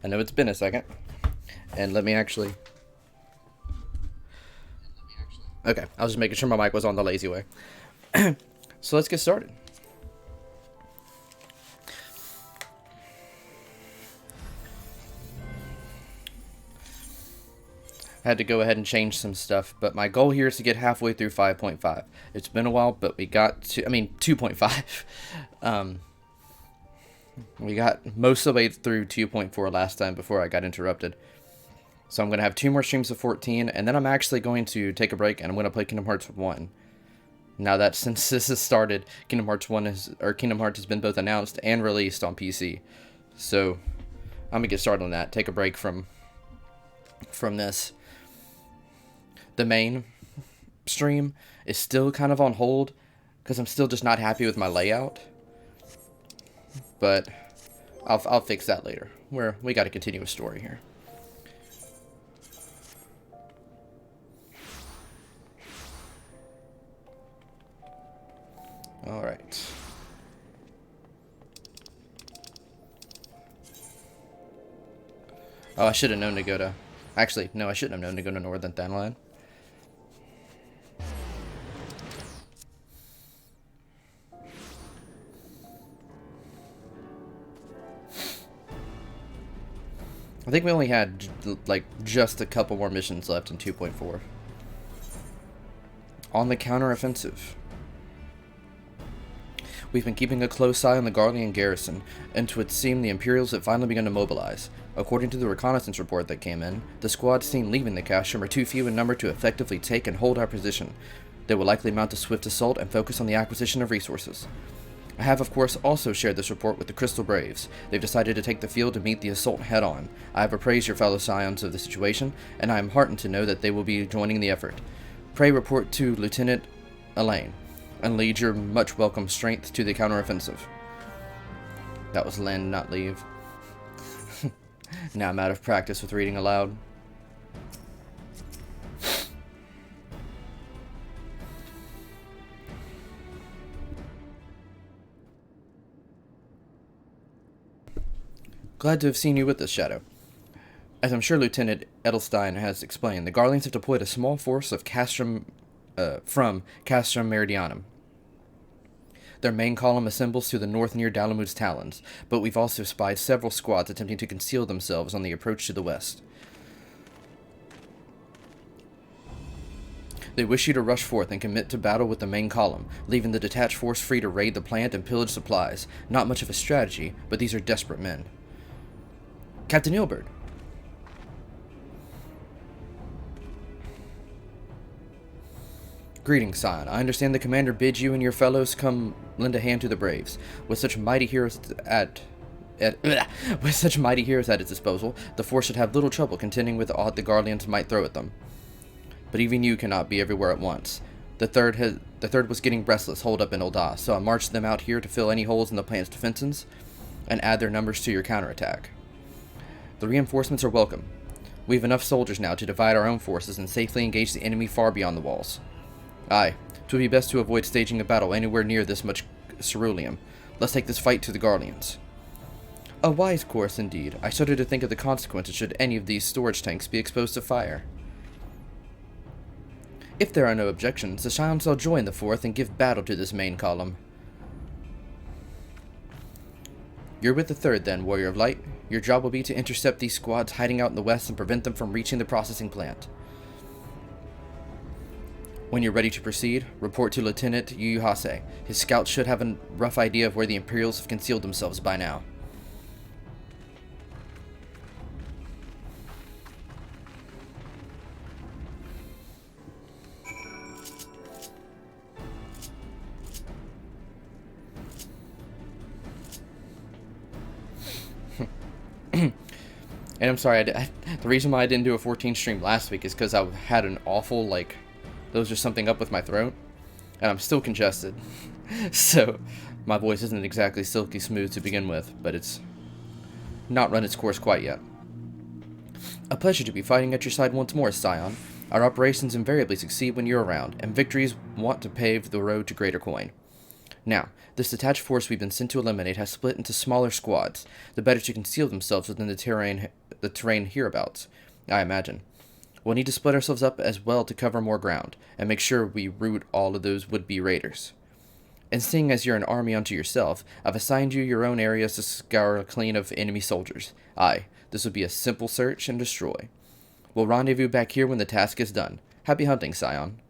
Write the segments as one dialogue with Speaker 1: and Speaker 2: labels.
Speaker 1: I know it's been a second. And let me actually... Okay, I was just making sure my mic was on the lazy way. So let's get started. I had to go ahead and change some stuff, but my goal here is to get halfway through 5.5. It's been a while, but we got to... 2.5. We got most of the way through 2.4 last time before I got interrupted. So I'm going to have 2 more streams of 14, and then I'm actually going to take a break, and I'm going to play Kingdom Hearts 1. Now that since this has started, Kingdom Hearts has been both announced and released on PC. So I'm going to get started on that, take a break from this. The main stream is still kind of on hold, because I'm still just not happy with my layout. But I'll fix that later. We got to continue a story here. All right. Oh, I should have known to go to... Actually, no, I shouldn't have known to go to Northern Thanalan. I think we only had, like, just a couple more missions left in 2.4. On the counteroffensive. We've been keeping a close eye on the Guardian garrison, and it would seem the Imperials have finally begun to mobilize. According to the reconnaissance report that came in, the squads seen leaving the Castrum are too few in number to effectively take and hold our position. They will likely mount a swift assault and focus on the acquisition of resources. I have, of course, also shared this report with the Crystal Braves. They've decided to take the field to meet the assault head-on. I have appraised your fellow scions of the situation, and I am heartened to know that they will be joining the effort. Pray report to Lieutenant Elaine, and lead your much welcome strength to the counteroffensive. That was lend, not leave. Now I'm out of practice with reading aloud. Glad to have seen you with us, Shadow. As I'm sure Lieutenant Edelstein has explained, the Guardians have deployed a small force of from Castrum Meridianum. Their main column assembles to the north near Dalamud's Talons, but we've also spied several squads attempting to conceal themselves on the approach to the west. They wish you to rush forth and commit to battle with the main column, leaving the detached force free to raid the plant and pillage supplies. Not much of a strategy, but these are desperate men. Captain Ilbert. Greetings, Scion. I understand the commander bids you and your fellows come lend a hand to the Braves. With such mighty heroes at its disposal, the force should have little trouble contending with the odd the Guardians might throw at them. But even you cannot be everywhere at once. The third was getting restless holed up in Ul'dah, so I marched them out here to fill any holes in the plant's defenses and add their numbers to your counterattack. The reinforcements are welcome. We have enough soldiers now to divide our own forces and safely engage the enemy far beyond the walls. Aye, 'twould be best to avoid staging a battle anywhere near this much ceruleum. Let's take this fight to the Guardians. A wise course, indeed. I shudder to think of the consequences should any of these storage tanks be exposed to fire. If there are no objections, the Scions shall join the fourth and give battle to this main column. You're with the third, then, Warrior of Light. Your job will be to intercept these squads hiding out in the west and prevent them from reaching the processing plant. When you're ready to proceed, report to Lieutenant Yuyuhase. His scouts should have a rough idea of where the Imperials have concealed themselves by now. And I'm sorry, the reason why I didn't do a 14 stream last week is because I had an awful, there was just something up with my throat, and I'm still congested. So, my voice isn't exactly silky smooth to begin with, but it's not run its course quite yet. A pleasure to be fighting at your side once more, Scion. Our operations invariably succeed when you're around, and victories want to pave the road to greater coin. Now, this detached force we've been sent to eliminate has split into smaller squads, the better to conceal themselves within the terrain hereabouts, I imagine. We'll need to split ourselves up as well to cover more ground, and make sure we root all of those would-be raiders. And seeing as you're an army unto yourself, I've assigned you your own areas to scour clean of enemy soldiers. Aye, this will be a simple search and destroy. We'll rendezvous back here when the task is done. Happy hunting, Scion.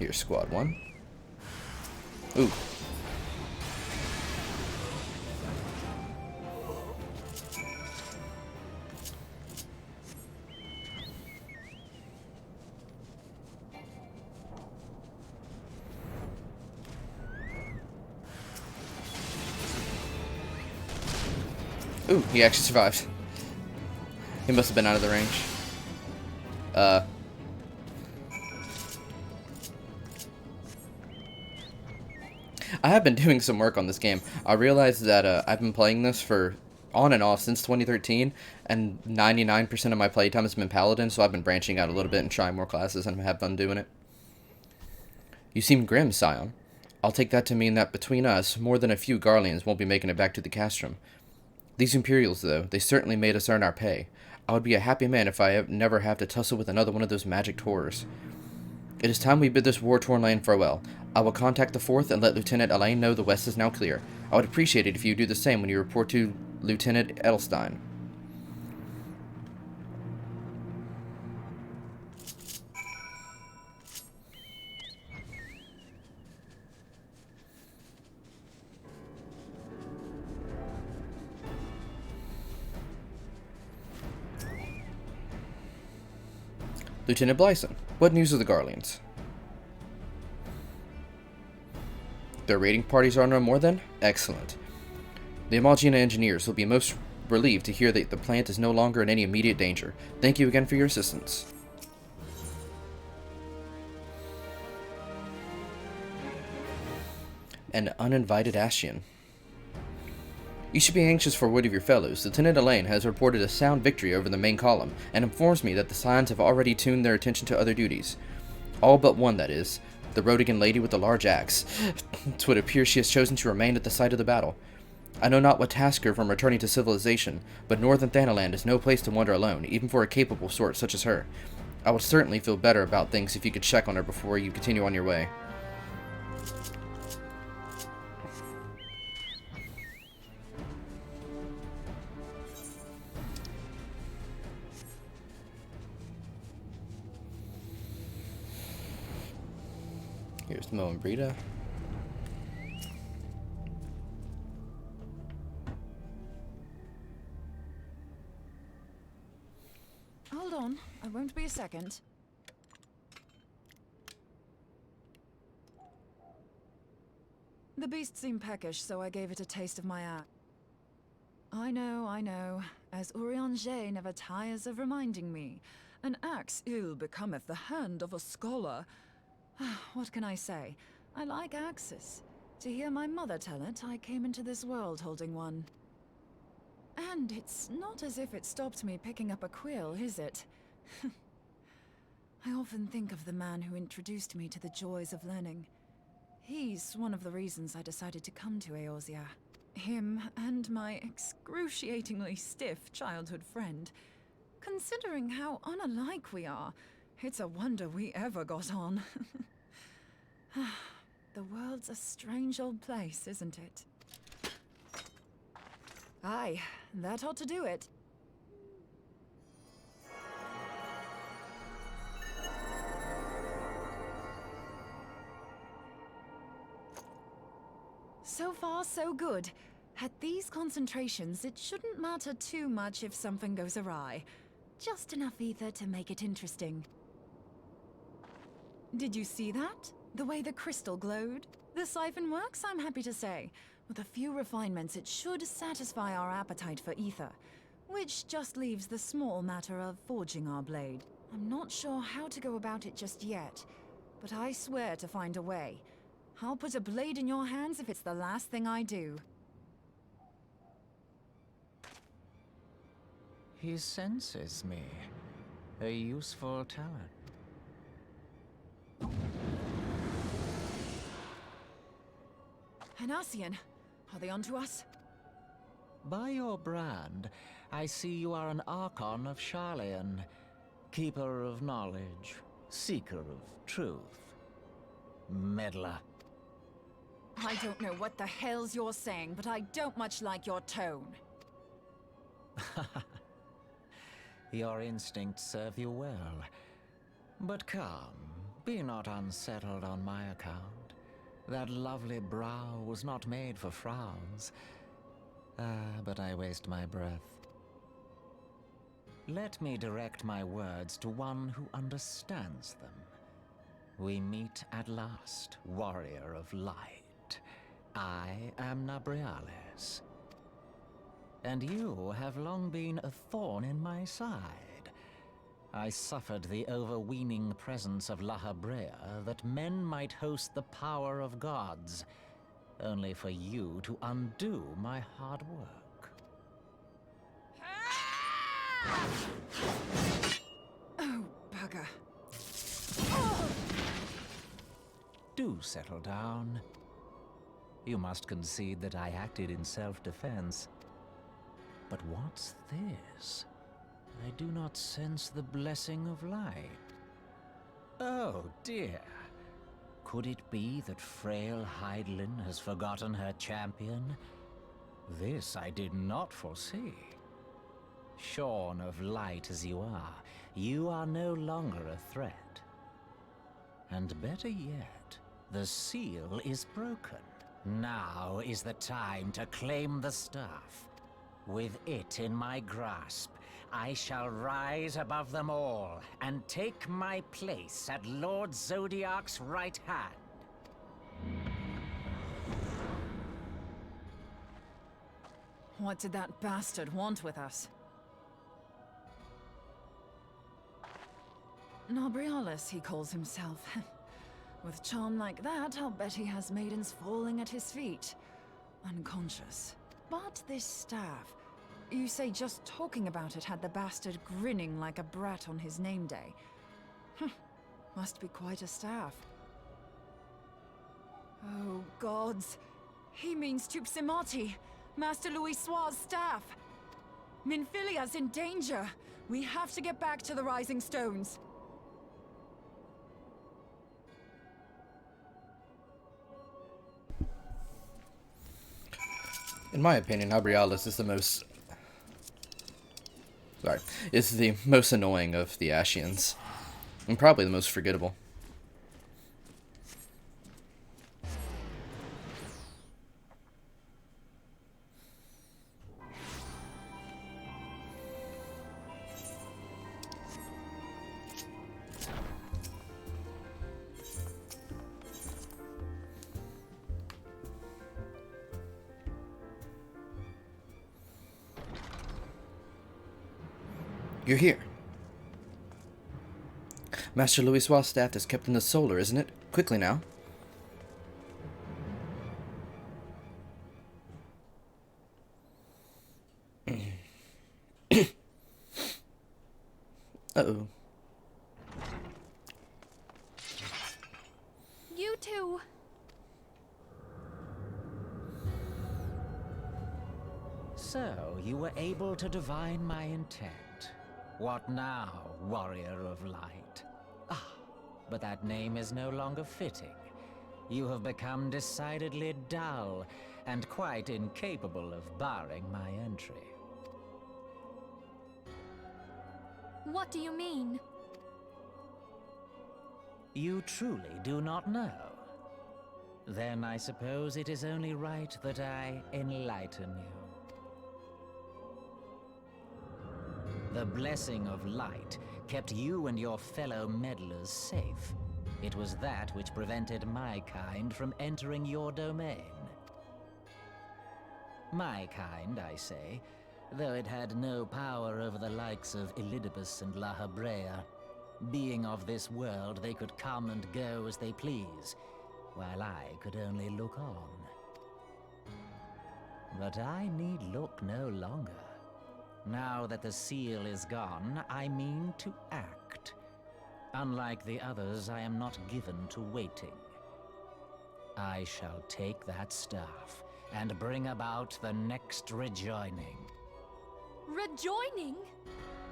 Speaker 1: Here's squad 1. Ooh. Ooh, he actually survived. He must have been out of the range. I have been doing some work on this game. I realized that I've been playing this for on and off since 2013, and 99% of my playtime has been Paladin, so I've been branching out a little bit and trying more classes and have fun doing it. You seem grim, Scion. I'll take that to mean that between us, more than a few Garleans won't be making it back to the castrum. These Imperials, though, they certainly made us earn our pay. I would be a happy man if I never have to tussle with another one of those magic horrors. It is time we bid this war-torn land farewell. I will contact the 4th and let Lieutenant Alain know the west is now clear. I would appreciate it if you do the same when you report to Lieutenant Edelstein. Lieutenant Blyson, what news of the Garleans? Their raiding parties are no more then? Excellent. The Imagina engineers will be most relieved to hear that the plant is no longer in any immediate danger. Thank you again for your assistance. An uninvited Ascian. You should be anxious for word of your fellows. Lieutenant Alain has reported a sound victory over the main column, and informs me that the Scions have already tuned their attention to other duties. All but one, that is. The Rodigan lady with the large axe. It would appear she has chosen to remain at the site of the battle. I know not what task her from returning to civilization, but northern Thanaland is no place to wander alone, even for a capable sort such as her. I would certainly feel better about things if you could check on her before you continue on your way. Here's Mo and Brita.
Speaker 2: Hold on, I won't be a second. The beast seemed peckish, so I gave it a taste of my axe. I know. As Urianger never tires of reminding me, an axe ill becometh the hand of a scholar. What can I say? I like axes. To hear my mother tell it, I came into this world holding one. And it's not as if it stopped me picking up a quill, is it? I often think of the man who introduced me to the joys of learning. He's one of the reasons I decided to come to Eorzea. Him and my excruciatingly stiff childhood friend. Considering how unalike we are, it's a wonder we ever got on. The world's a strange old place, isn't it? Aye, that ought to do it. So far, so good. At these concentrations, it shouldn't matter too much if something goes awry. Just enough ether to make it interesting. Did you see that? The way the crystal glowed? The siphon works, I'm happy to say. With a few refinements, it should satisfy our appetite for ether. Which just leaves the small matter of forging our blade. I'm not sure how to go about it just yet, but I swear to find a way. I'll put a blade in your hands if it's the last thing I do.
Speaker 3: He senses me. A useful talent.
Speaker 2: Hanassian, are they onto us?
Speaker 3: By your brand, I see you are an Archon of Sharlayan. Keeper of knowledge. Seeker of truth. Meddler.
Speaker 2: I don't know what the hell's you're saying, but I don't much like your tone.
Speaker 3: Your instincts serve you well. But come, be not unsettled on my account. That lovely brow was not made for frowns. But I waste my breath. Let me direct my words to one who understands them. We meet at last, warrior of light. I am Nabriales. And you have long been a thorn in my side. I suffered the overweening presence of La Habrea that men might host the power of gods, only for you to undo my hard work.
Speaker 2: Oh, bugger.
Speaker 3: Do settle down. You must concede that I acted in self-defense. But what's this? I do not sense the blessing of light. Oh dear. Could it be that frail Hydaelyn has forgotten her champion? This I did not foresee. Shorn of light as you are no longer a threat. And better yet, the seal is broken. Now is the time to claim the staff. With it in my grasp, I shall rise above them all and take my place at Lord Zodiac's right hand.
Speaker 2: What did that bastard want with us? Nabriales, he calls himself. With charm like that, I'll bet he has maidens falling at his feet. Unconscious. But this staff... You say just talking about it had the bastard grinning like a brat on his name day. Must be quite a staff. Oh, gods. He means Tupsimati, Master Louis Soir's staff. Minfilia's in danger. We have to get back to the Rising Stones.
Speaker 1: In my opinion, Nabriales is the most annoying of the Ashians. And probably the most forgettable. You're here. Master Louis Soir's staff is kept in the solar, isn't it? Quickly now. Uh-oh.
Speaker 4: You two.
Speaker 3: So, you were able to divine my intent. What now, warrior of light? Ah, but that name is no longer fitting. You have become decidedly dull, and quite incapable of barring my entry.
Speaker 4: What do you mean?
Speaker 3: You truly do not know? Then I suppose it is only right that I enlighten you. The blessing of light kept you and your fellow meddlers safe. It was that which prevented my kind from entering your domain. My kind, I say, though it had no power over the likes of Elidibus and La Habrea. Being of this world, they could come and go as they please, while I could only look on. But I need look no longer. Now that the seal is gone, I mean to act. Unlike the others, I am not given to waiting. I shall take that staff and bring about the next rejoining.
Speaker 4: Rejoining?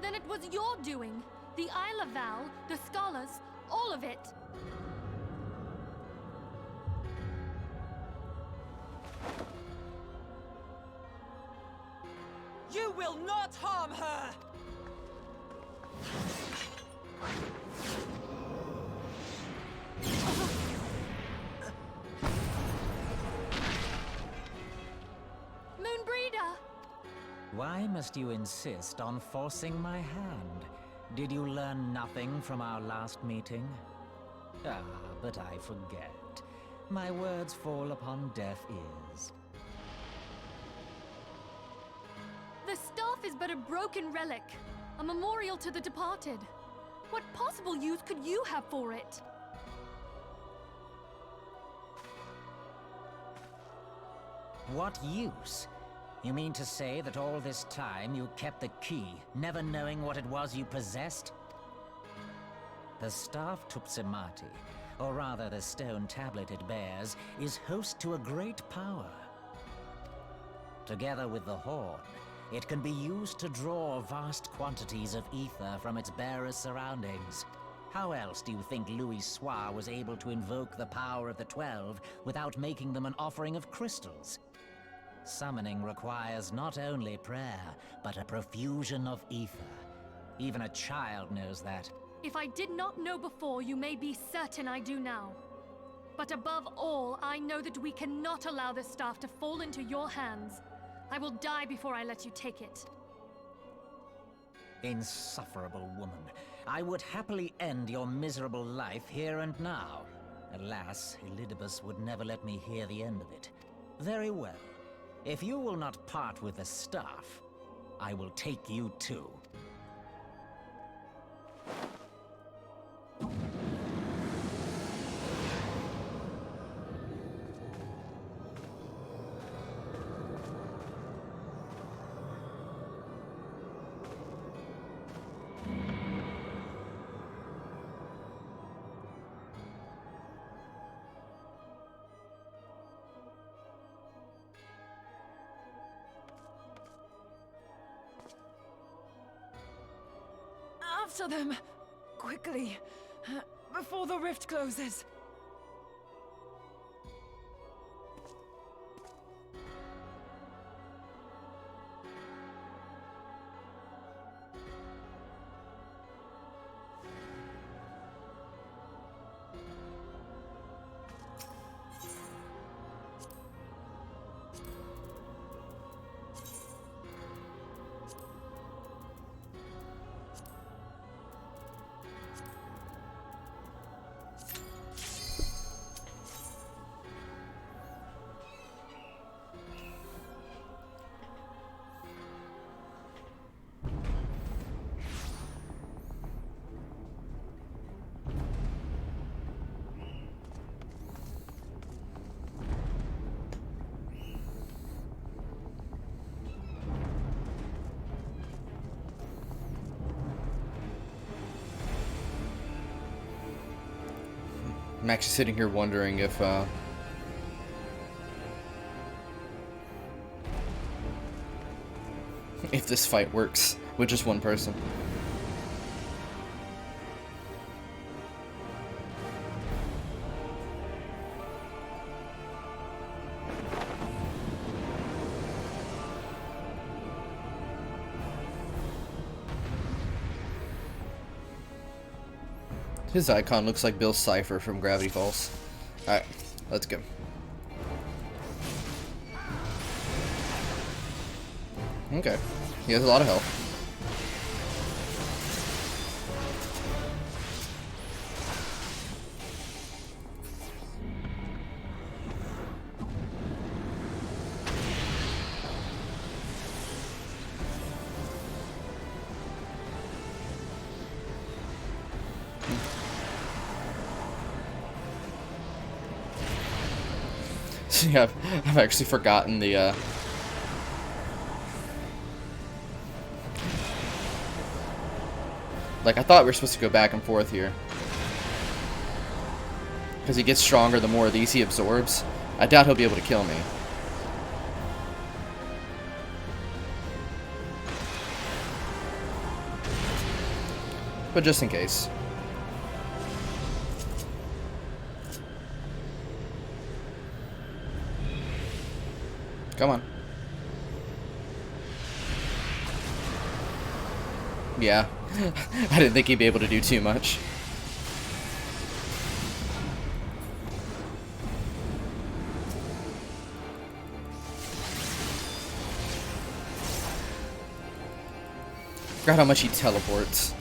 Speaker 4: Then it was your doing. The Isle of Val, the scholars, all of it.
Speaker 2: You will not harm her!
Speaker 4: Moonbreeder!
Speaker 3: Why must you insist on forcing my hand? Did you learn nothing from our last meeting? Ah, but I forget. My words fall upon deaf ears.
Speaker 4: The staff is but a broken relic, a memorial to the departed. What possible use could you have for it?
Speaker 3: What use? You mean to say that all this time you kept the key, never knowing what it was you possessed? The staff Tupsimati, or rather the stone tablet it bears, is host to a great power. Together with the horn, it can be used to draw vast quantities of ether from its bearer's surroundings. How else do you think Louis Soir was able to invoke the power of the 12 without making them an offering of crystals? Summoning requires not only prayer, but a profusion of ether. Even a child knows that.
Speaker 4: If I did not know before, you may be certain I do now. But above all, I know that we cannot allow this staff to fall into your hands. I will die before I let you take it.
Speaker 3: Insufferable woman. I would happily end your miserable life here and now. Alas, Elidibus would never let me hear the end of it. Very well. If you will not part with the staff, I will take you too.
Speaker 2: After them! Quickly! Before the rift closes!
Speaker 1: I'm actually sitting here wondering if this fight works with just one person. His icon looks like Bill Cipher from Gravity Falls. Alright, let's go. Okay, he has a lot of health. Yeah, I've actually forgotten the Like, I thought we were supposed to go back and forth here. Because he gets stronger the more of these he absorbs. I doubt he'll be able to kill me. But just in case. Come on. Yeah. I didn't think he'd be able to do too much. Forgot how much he teleports.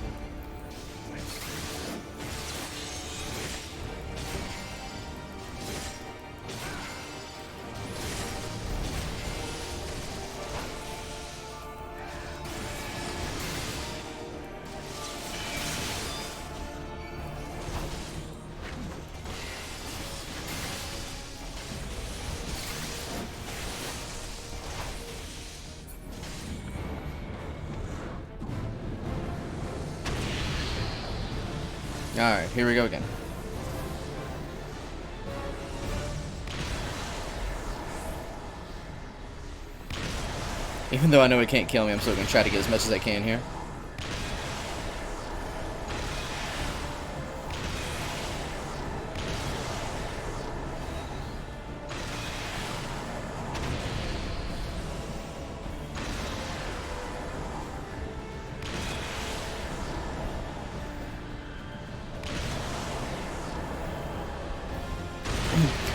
Speaker 1: Alright, here we go again. Even though I know it can't kill me, I'm still going to try to get as much as I can here.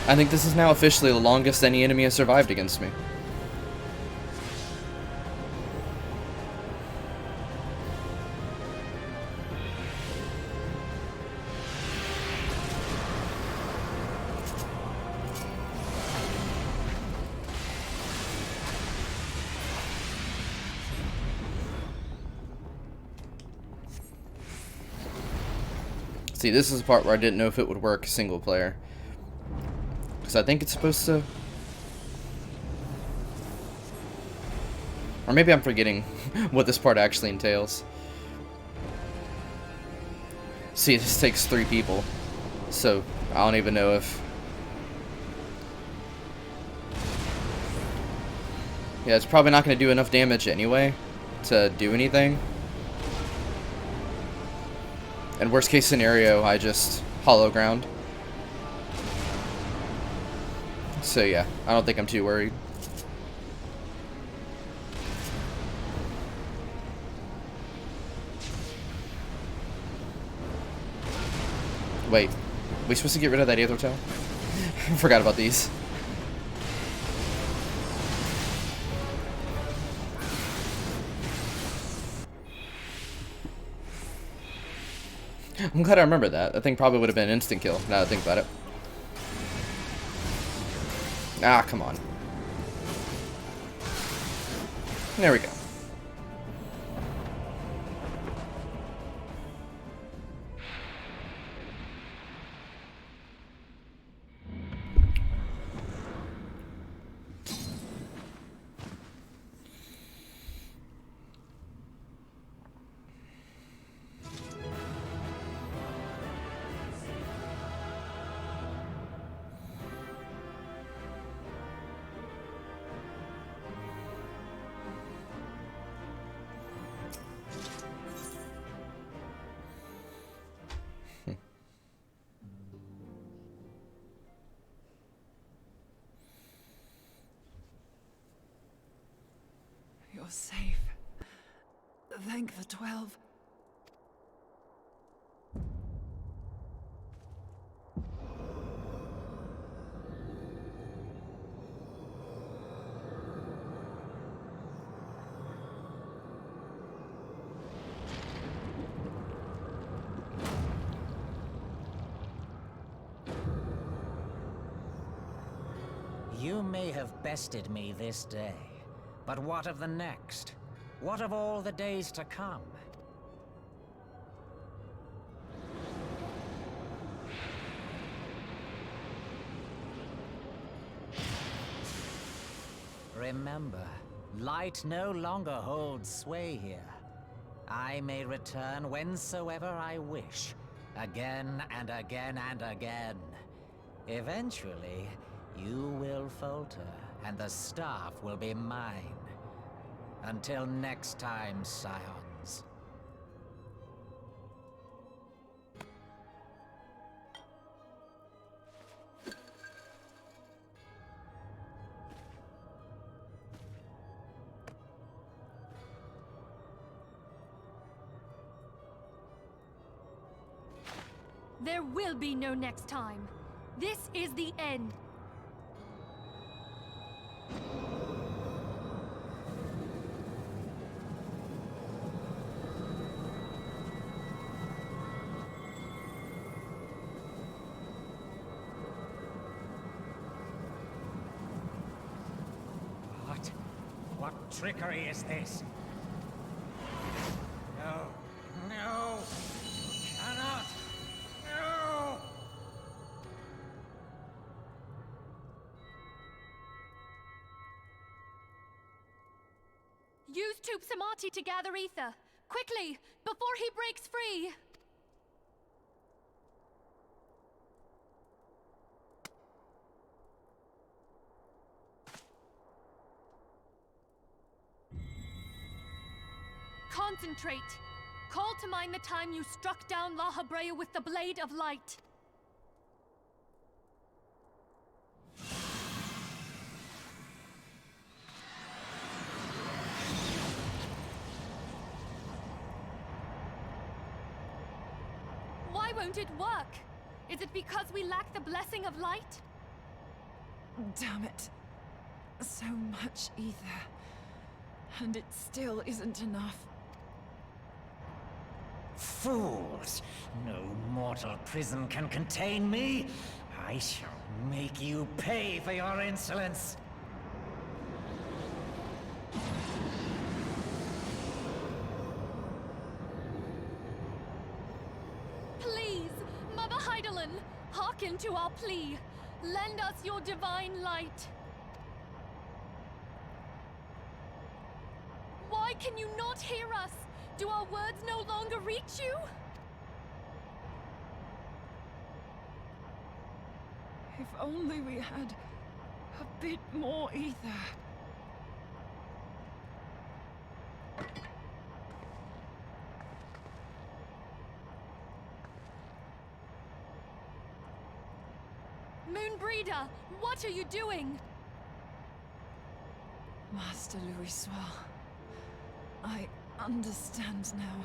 Speaker 1: I think this is now officially the longest any enemy has survived against me. See, this is the part where I didn't know if it would work single player. Because I think it's supposed to... Or maybe I'm forgetting what this part actually entails. See, this takes 3 people. So, I don't even know if... Yeah, it's probably not going to do enough damage anyway to do anything. And worst case scenario, I just hollow ground. So yeah, I don't think I'm too worried. Wait, we supposed to get rid of that Aether Tail? Forgot about these. I'm glad I remember that. That thing probably would have been an instant kill, now that I think about it. Ah, come on. There we go.
Speaker 2: You're safe. Thank the 12.
Speaker 3: You may have bested me this day, but what of the next? What of all the days to come? Remember, light no longer holds sway here. I may return whensoever I wish, again and again and again. Eventually, you will falter, and the staff will be mine. Until next time, scions.
Speaker 4: There will be no next time. This is the end.
Speaker 3: What trickery is this? No. No! Cannot! No!
Speaker 4: Use Tube Samati to gather ether. Quickly, before he breaks free! Concentrate. Call to mind the time you struck down La Habrea with the Blade of Light. Why won't it work? Is it because we lack the blessing of light?
Speaker 2: Damn it. So much ether. And it still isn't enough.
Speaker 3: Fools! No mortal prison can contain me! I shall make you pay for your insolence!
Speaker 4: Please, Mother Heidelin, hearken to our plea. Lend us your divine light. Why can you not hear us? Do our words no longer reach you?
Speaker 2: If only we had a bit more ether.
Speaker 4: Moonbreeder, what are you doing?
Speaker 2: Master Louis Soir, I understand now.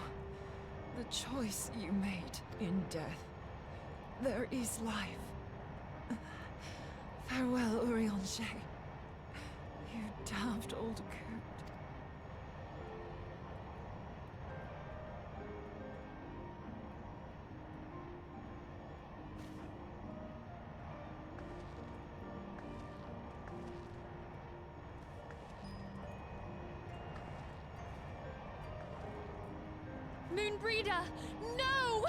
Speaker 2: The choice you made in death. There is life. Farewell, Urianger. You damned old coot.
Speaker 4: Moonbreeder, no!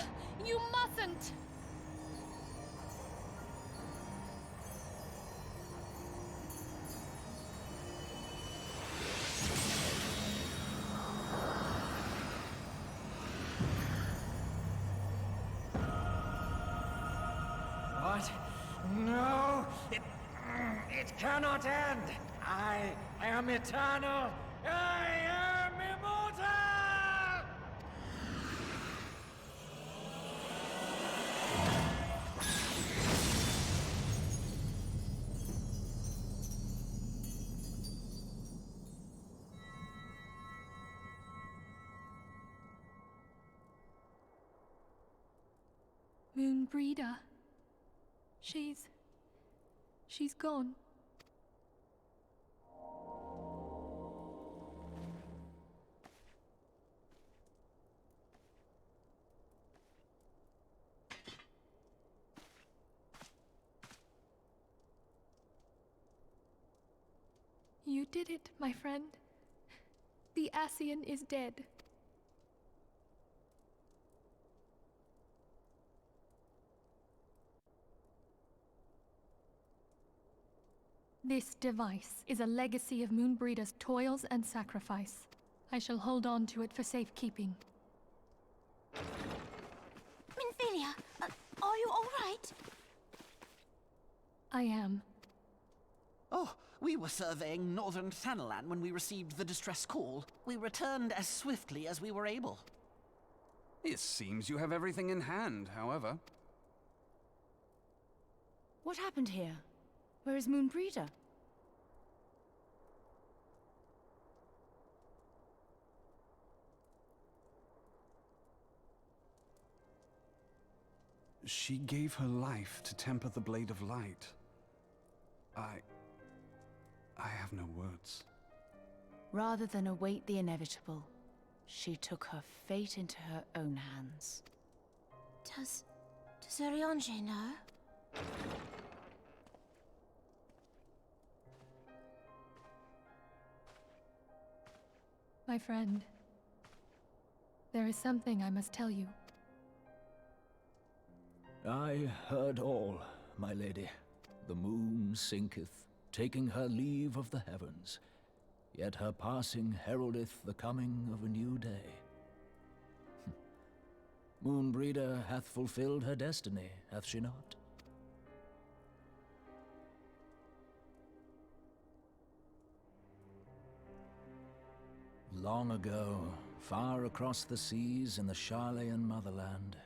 Speaker 4: You mustn't!
Speaker 3: What? No! It cannot end! I am eternal! I am immortal!
Speaker 4: Moonbreeder. She's gone. You did it, my friend. The Ascian is dead. This device is a legacy of Moonbreeder's toils and sacrifice. I shall hold on to it for safekeeping.
Speaker 5: Minthelia, are you all right?
Speaker 4: I am.
Speaker 6: Oh, we were surveying northern Thanalan when we received the distress call. We returned as swiftly as we were able.
Speaker 7: It seems you have everything in hand, however.
Speaker 5: What happened here? Where is Moonbreeder?
Speaker 7: She gave her life to temper the Blade of Light. I have no words.
Speaker 5: Rather than await the inevitable, she took her fate into her own hands. Does Urianger know?
Speaker 4: My friend, there is something I must tell you.
Speaker 3: I heard all, my lady. The moon sinketh, taking her leave of the heavens. Yet her passing heraldeth the coming of a new day. Moonbreeder hath fulfilled her destiny, hath she not? Long ago, far across the seas in the Charlayan motherland,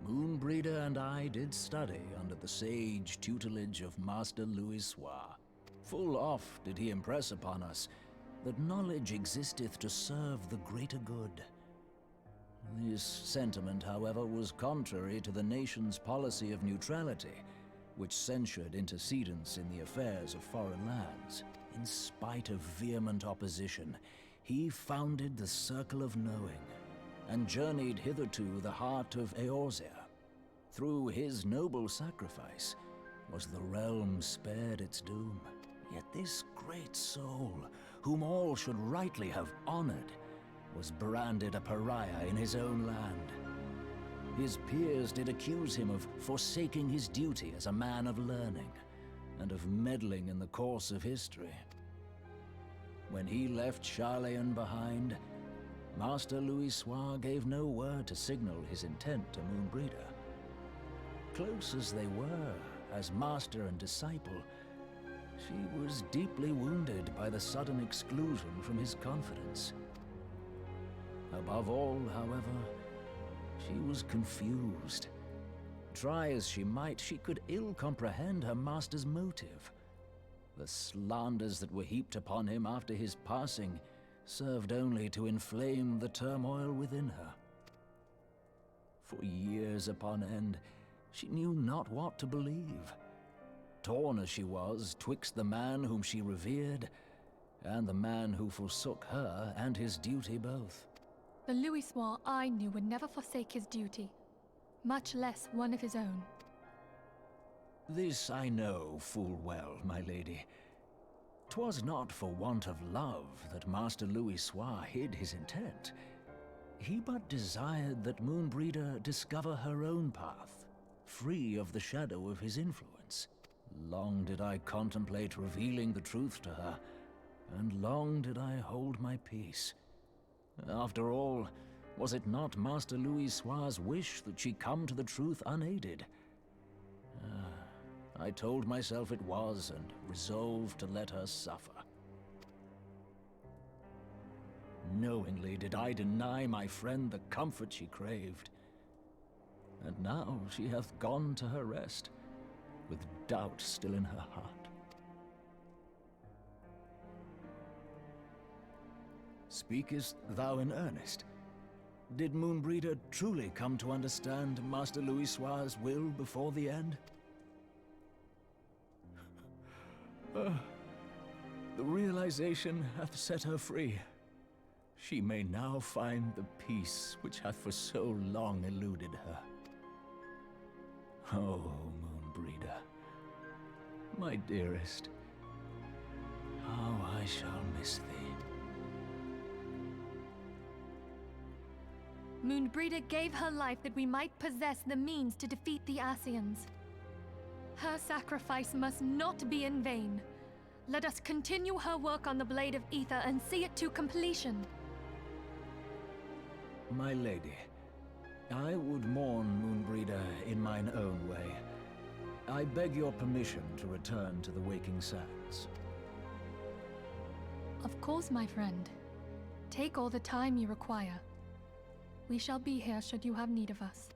Speaker 3: Moonbreeder and I did study under the sage tutelage of Master Louis Soir. Full oft did he impress upon us that knowledge existeth to serve the greater good. This sentiment, however, was contrary to the nation's policy of neutrality, which censured intercedence in the affairs of foreign lands. In spite of vehement opposition, he founded the Circle of Knowing, and journeyed hitherto the heart of Eorzea. Through his noble sacrifice was the realm spared its doom. Yet this great soul, whom all should rightly have honored, was branded a pariah in his own land. His peers did accuse him of forsaking his duty as a man of learning, and of meddling in the course of history. When he left Charlayan behind, Master Louis Soir gave no word to signal his intent to Moonbreeder. Close as they were, as master and disciple, she was deeply wounded by the sudden exclusion from his confidence. Above all, however, she was confused. Try as she might, she could ill comprehend her master's motive. The slanders that were heaped upon him after his passing served only to inflame the turmoil within her. For years upon end, she knew not what to believe. Torn as she was twixt the man whom she revered and the man who forsook her and his duty both.
Speaker 4: The Louis Soir I knew would never forsake his duty, much less one of his own.
Speaker 3: This I know full well, my lady. 'Twas not for want of love that Master Louis Soir hid his intent. He but desired that Moonbreeder discover her own path, free of the shadow of his influence. Long did I contemplate revealing the truth to her, and long did I hold my peace. After all, was it not Master Louis Soir's wish that she come to the truth unaided? I told myself it was, and resolved to let her suffer. Knowingly did I deny my friend the comfort she craved. And now she hath gone to her rest, with doubt still in her heart. Speakest thou in earnest? Did Moonbreeder truly come to understand Master Louis Soir's will before the end? The realization hath set her free. She may now find the peace which hath for so long eluded her. Oh, Moonbreeder, my dearest, how I shall miss thee.
Speaker 4: Moonbreeder gave her life that we might possess the means to defeat the Ascians. Her sacrifice must not be in vain. Let us continue her work on the Blade of Ether and see it to completion.
Speaker 3: My lady, I would mourn Moonbreeder in mine own way. I beg your permission to return to the Waking Sands.
Speaker 4: Of course, my friend. Take all the time you require. We shall be here should you have need of us.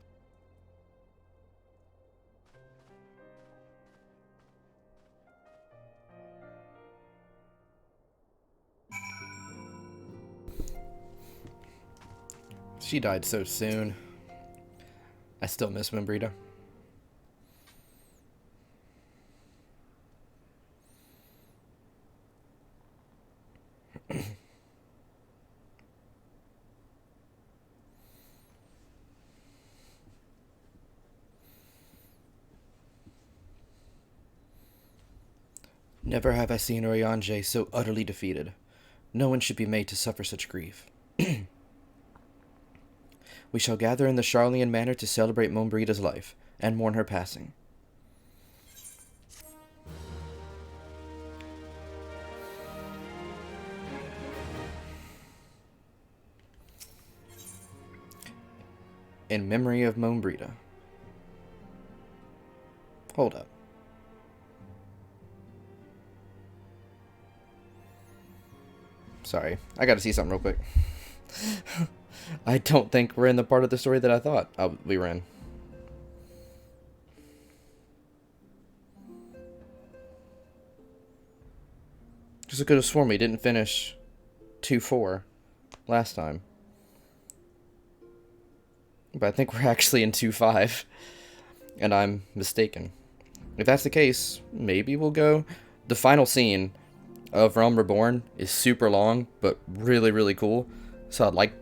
Speaker 1: She died so soon. I still miss Membrita. Never have I seen Oriange so utterly defeated. No one should be made to suffer such grief. We shall gather in the Charlian Manor to celebrate Mombrida's life, and mourn her passing. In memory of Mombrida. Hold up. Sorry, I gotta see something real quick. I don't think we're in the part of the story that I thought we were in. Because I could have sworn we didn't finish 2-4 last time. But I think we're actually in 2-5. And I'm mistaken. If that's the case, maybe we'll go. The final scene of Realm Reborn is super long, but really, really cool. So I'd like...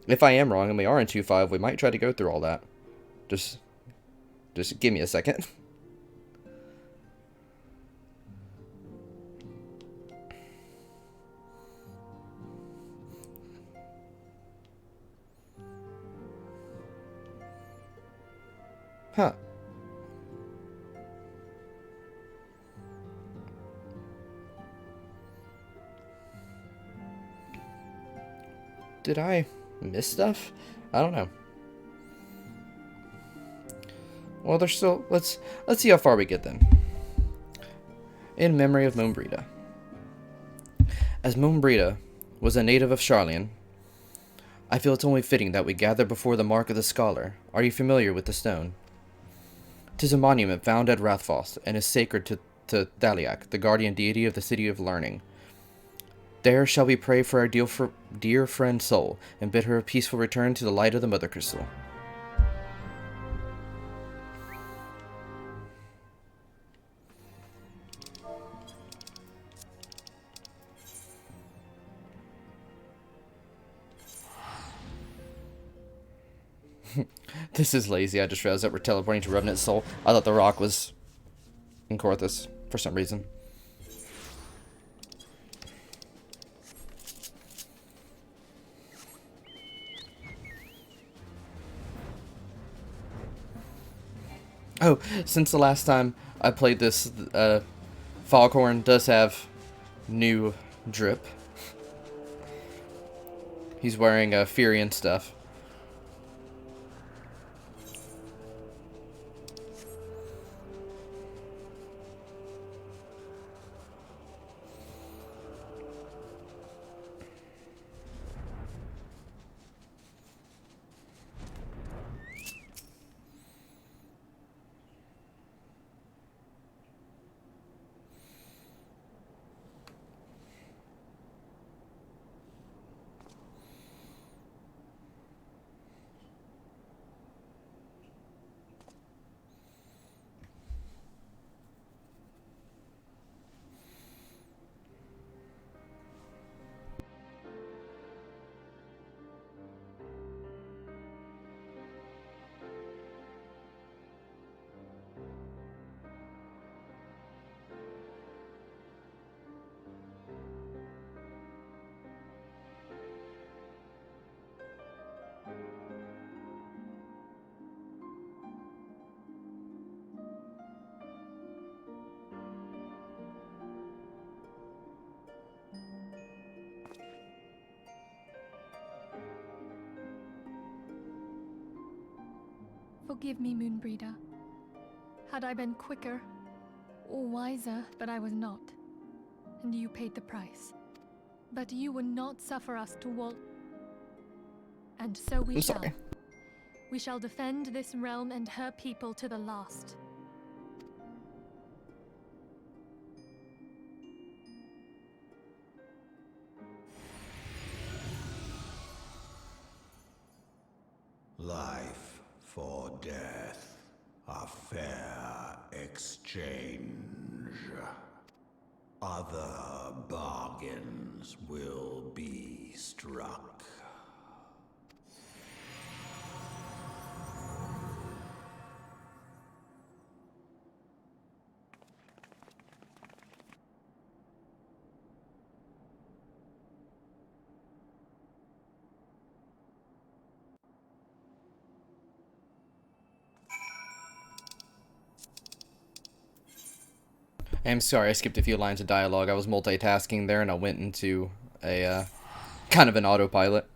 Speaker 1: If I am wrong and we are in 2-5, we might try to go through all that. Just give me a second. Huh. Did I miss stuff? I don't know. Well, there's still... Let's see how far we get then. In memory of Mombrida. As Mombrida was a native of Charlian, I feel it's only fitting that we gather before the Mark of the Scholar. Are you familiar with the stone? 'Tis a monument found at Rathfoss, and is sacred to Thaliak, the guardian deity of the City of Learning. There shall we pray for our dear friend's soul, and bid her a peaceful return to the light of the Mother Crystal. This is lazy. I just realized that we're teleporting to Revenant's soul. I thought the rock was in Korthus for some reason. Oh, since the last time I played this, Foghorn does have new drip. He's wearing Furion stuff.
Speaker 4: Forgive me, Moonbreeder. Had I been quicker or wiser, but I was not. And you paid the price. But you would not suffer us to walk. And so we
Speaker 1: I'm
Speaker 4: shall.
Speaker 1: sorry.
Speaker 4: We shall defend this realm and her people to the last.
Speaker 8: Life for death, a fair exchange. Other bargains will be struck.
Speaker 1: I'm sorry, I skipped a few lines of dialogue. I was multitasking there, and I went into a kind of an autopilot.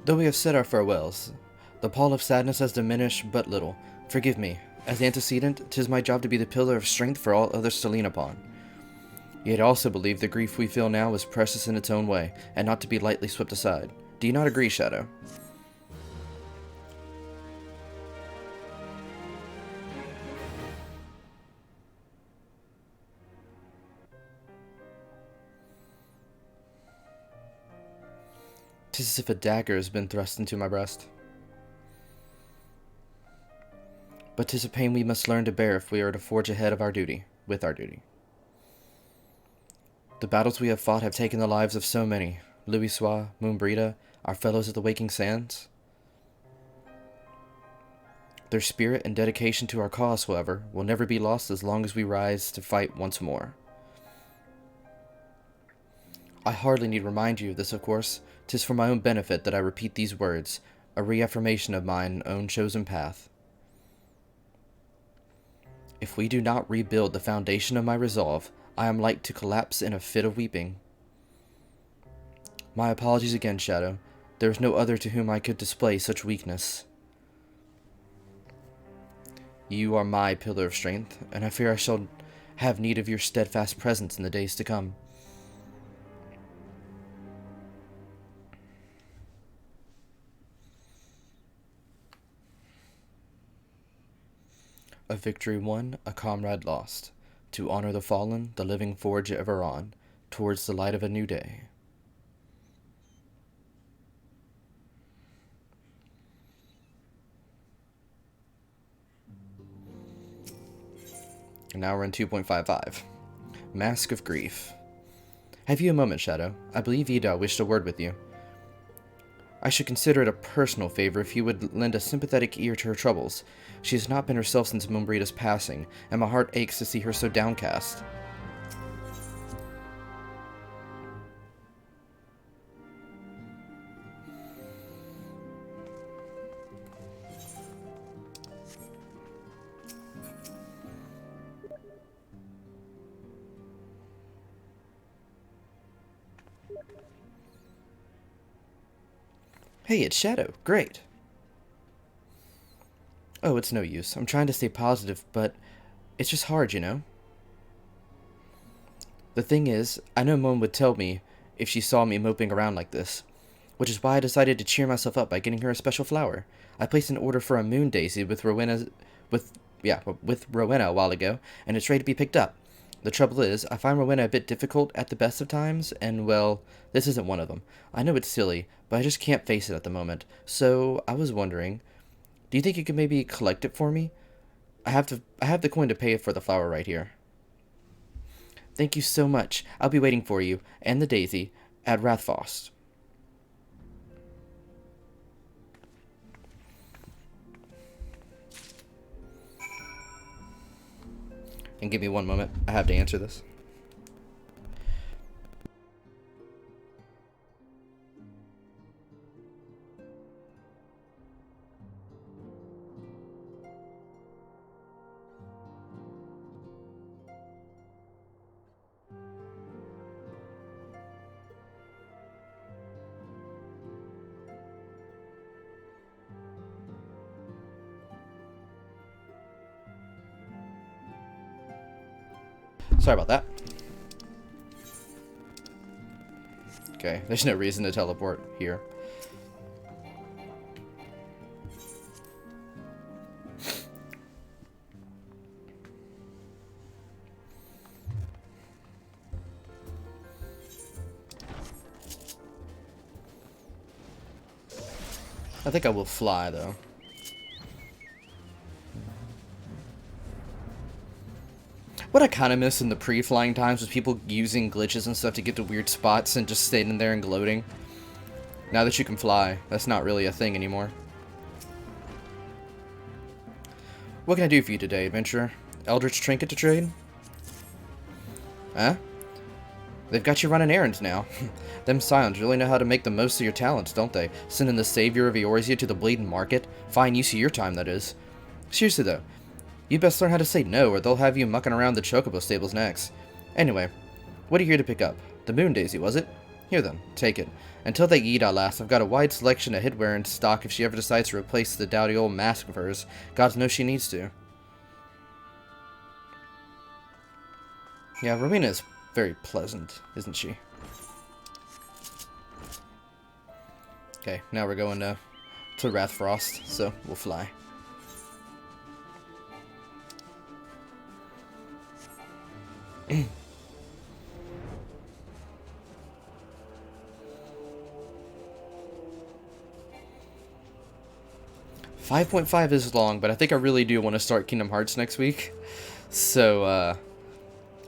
Speaker 1: Though we have said our farewells, the pall of sadness has diminished but little. Forgive me. As antecedent, 'tis my job to be the pillar of strength for all others to lean upon. Yet I also believe the grief we feel now is precious in its own way, and not to be lightly swept aside. Do you not agree, Shadow? Tis as if a dagger has been thrust into my breast. But 'tis a pain we must learn to bear if we are to forge ahead of our duty, with our duty. The battles we have fought have taken the lives of so many. Louisoix, Moonbreda, our fellows at the Waking Sands. Their spirit and dedication to our cause, however, will never be lost as long as we rise to fight once more. I hardly need remind you of this, of course. 'Tis for my own benefit that I repeat these words, a reaffirmation of mine own chosen path. If we do not rebuild the foundation of my resolve, I am like to collapse in a fit of weeping. My apologies again, Shadow. There is no other to whom I could display such weakness. You are my pillar of strength, and I fear I shall have need of your steadfast presence in the days to come. A victory won, a comrade lost. To honor the fallen, the living forge ever on, towards the light of a new day. And now we're in 2.55. Mask of Grief. Have you a moment, Shadow? I believe Ida wished a word with you. I should consider it a personal favor if you would lend a sympathetic ear to her troubles. She has not been herself since Moonbreda's passing, and my heart aches to see her so downcast. Hey, it's Shadow. Great. Oh, it's no use. I'm trying to stay positive, but it's just hard, you know? The thing is, I know Mom would tell me if she saw me moping around like this, which is why I decided to cheer myself up by getting her a special flower. I placed an order for a moon daisy with Rowena a while ago, and it's ready to be picked up. The trouble is, I find Rowena a bit difficult at the best of times, and, well, this isn't one of them. I know it's silly, but I just can't face it at the moment. So, I was wondering, do you think you could maybe collect it for me? I have the coin to pay for the flower right here. Thank you so much. I'll be waiting for you, and the daisy, at Rathfoss. And give me one moment. I have to answer this. Sorry about that. Okay, there's no reason to teleport here. I think I will fly, though. What I kind of miss in the pre-flying times was people using glitches and stuff to get to weird spots and just standing there and gloating. Now that you can fly, that's not really a thing anymore. What can I do for you today, adventurer? Eldritch trinket to trade? Huh? They've got you running errands now. Them Scions really know how to make the most of your talents, don't they? Sending the savior of Eorzea to the bleeding market? Fine use of your time, that is. Seriously though, you best learn how to say no, or they'll have you mucking around the Chocobo stables next. Anyway, what are you here to pick up? The Moon Daisy, was it? Here then, take it. Until they eat, alas, I've got a wide selection of headwear in stock if she ever decides to replace the dowdy old mask of hers. God knows she needs to. Yeah, Rowena is very pleasant, isn't she? Okay, now we're going to Wrathfrost, so we'll fly. .5 is long, but I think I really do want to start Kingdom Hearts next week. So,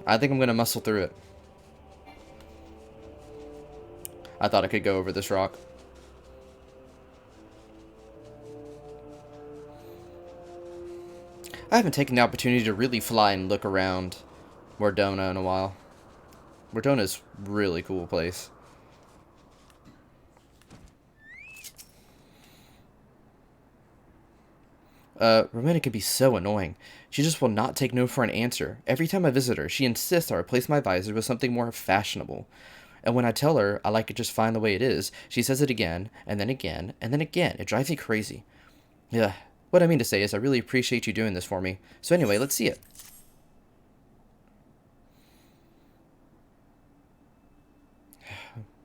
Speaker 1: I think I'm going to muscle through it. I thought I could go over this rock. I haven't taken the opportunity to really fly and look around Wardona in a while. Wardona's a really cool place. Rowena can be so annoying. She just will not take no for an answer. Every time I visit her, she insists I replace my visor with something more fashionable. And when I tell her I like it just fine the way it is, she says it again, and then again, and then again. It drives me crazy. Yeah. What I mean to say is I really appreciate you doing this for me. So anyway, let's see it.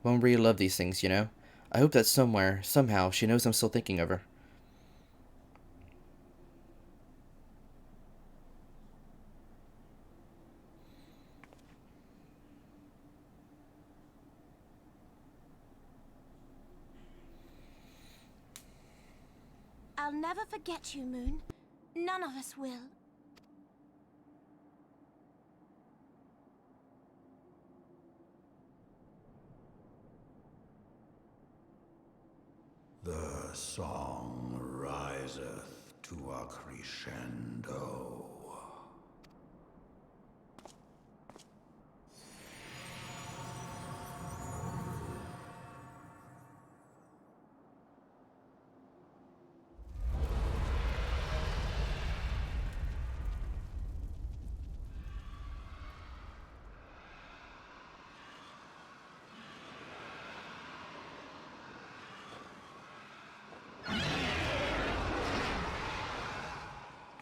Speaker 1: Won't really love these things, you know? I hope that somewhere, somehow, she knows I'm still thinking of her.
Speaker 5: I'll never forget you, Moon. None of us will.
Speaker 8: The song riseth to a crescendo.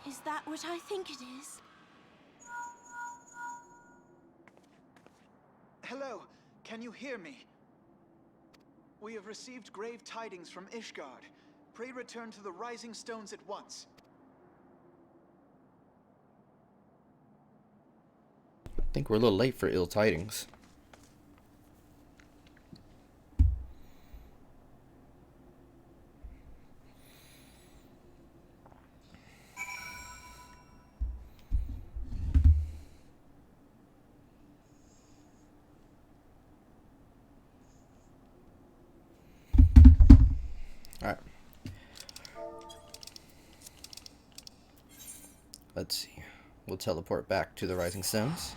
Speaker 5: Is that what I think it is?
Speaker 9: Hello, can you hear me? We have received grave tidings from Ishgard. Pray return to the Rising Stones at once.
Speaker 1: I think we're a little late for ill tidings. Alright. Let's see. We'll teleport back to the Rising Stones.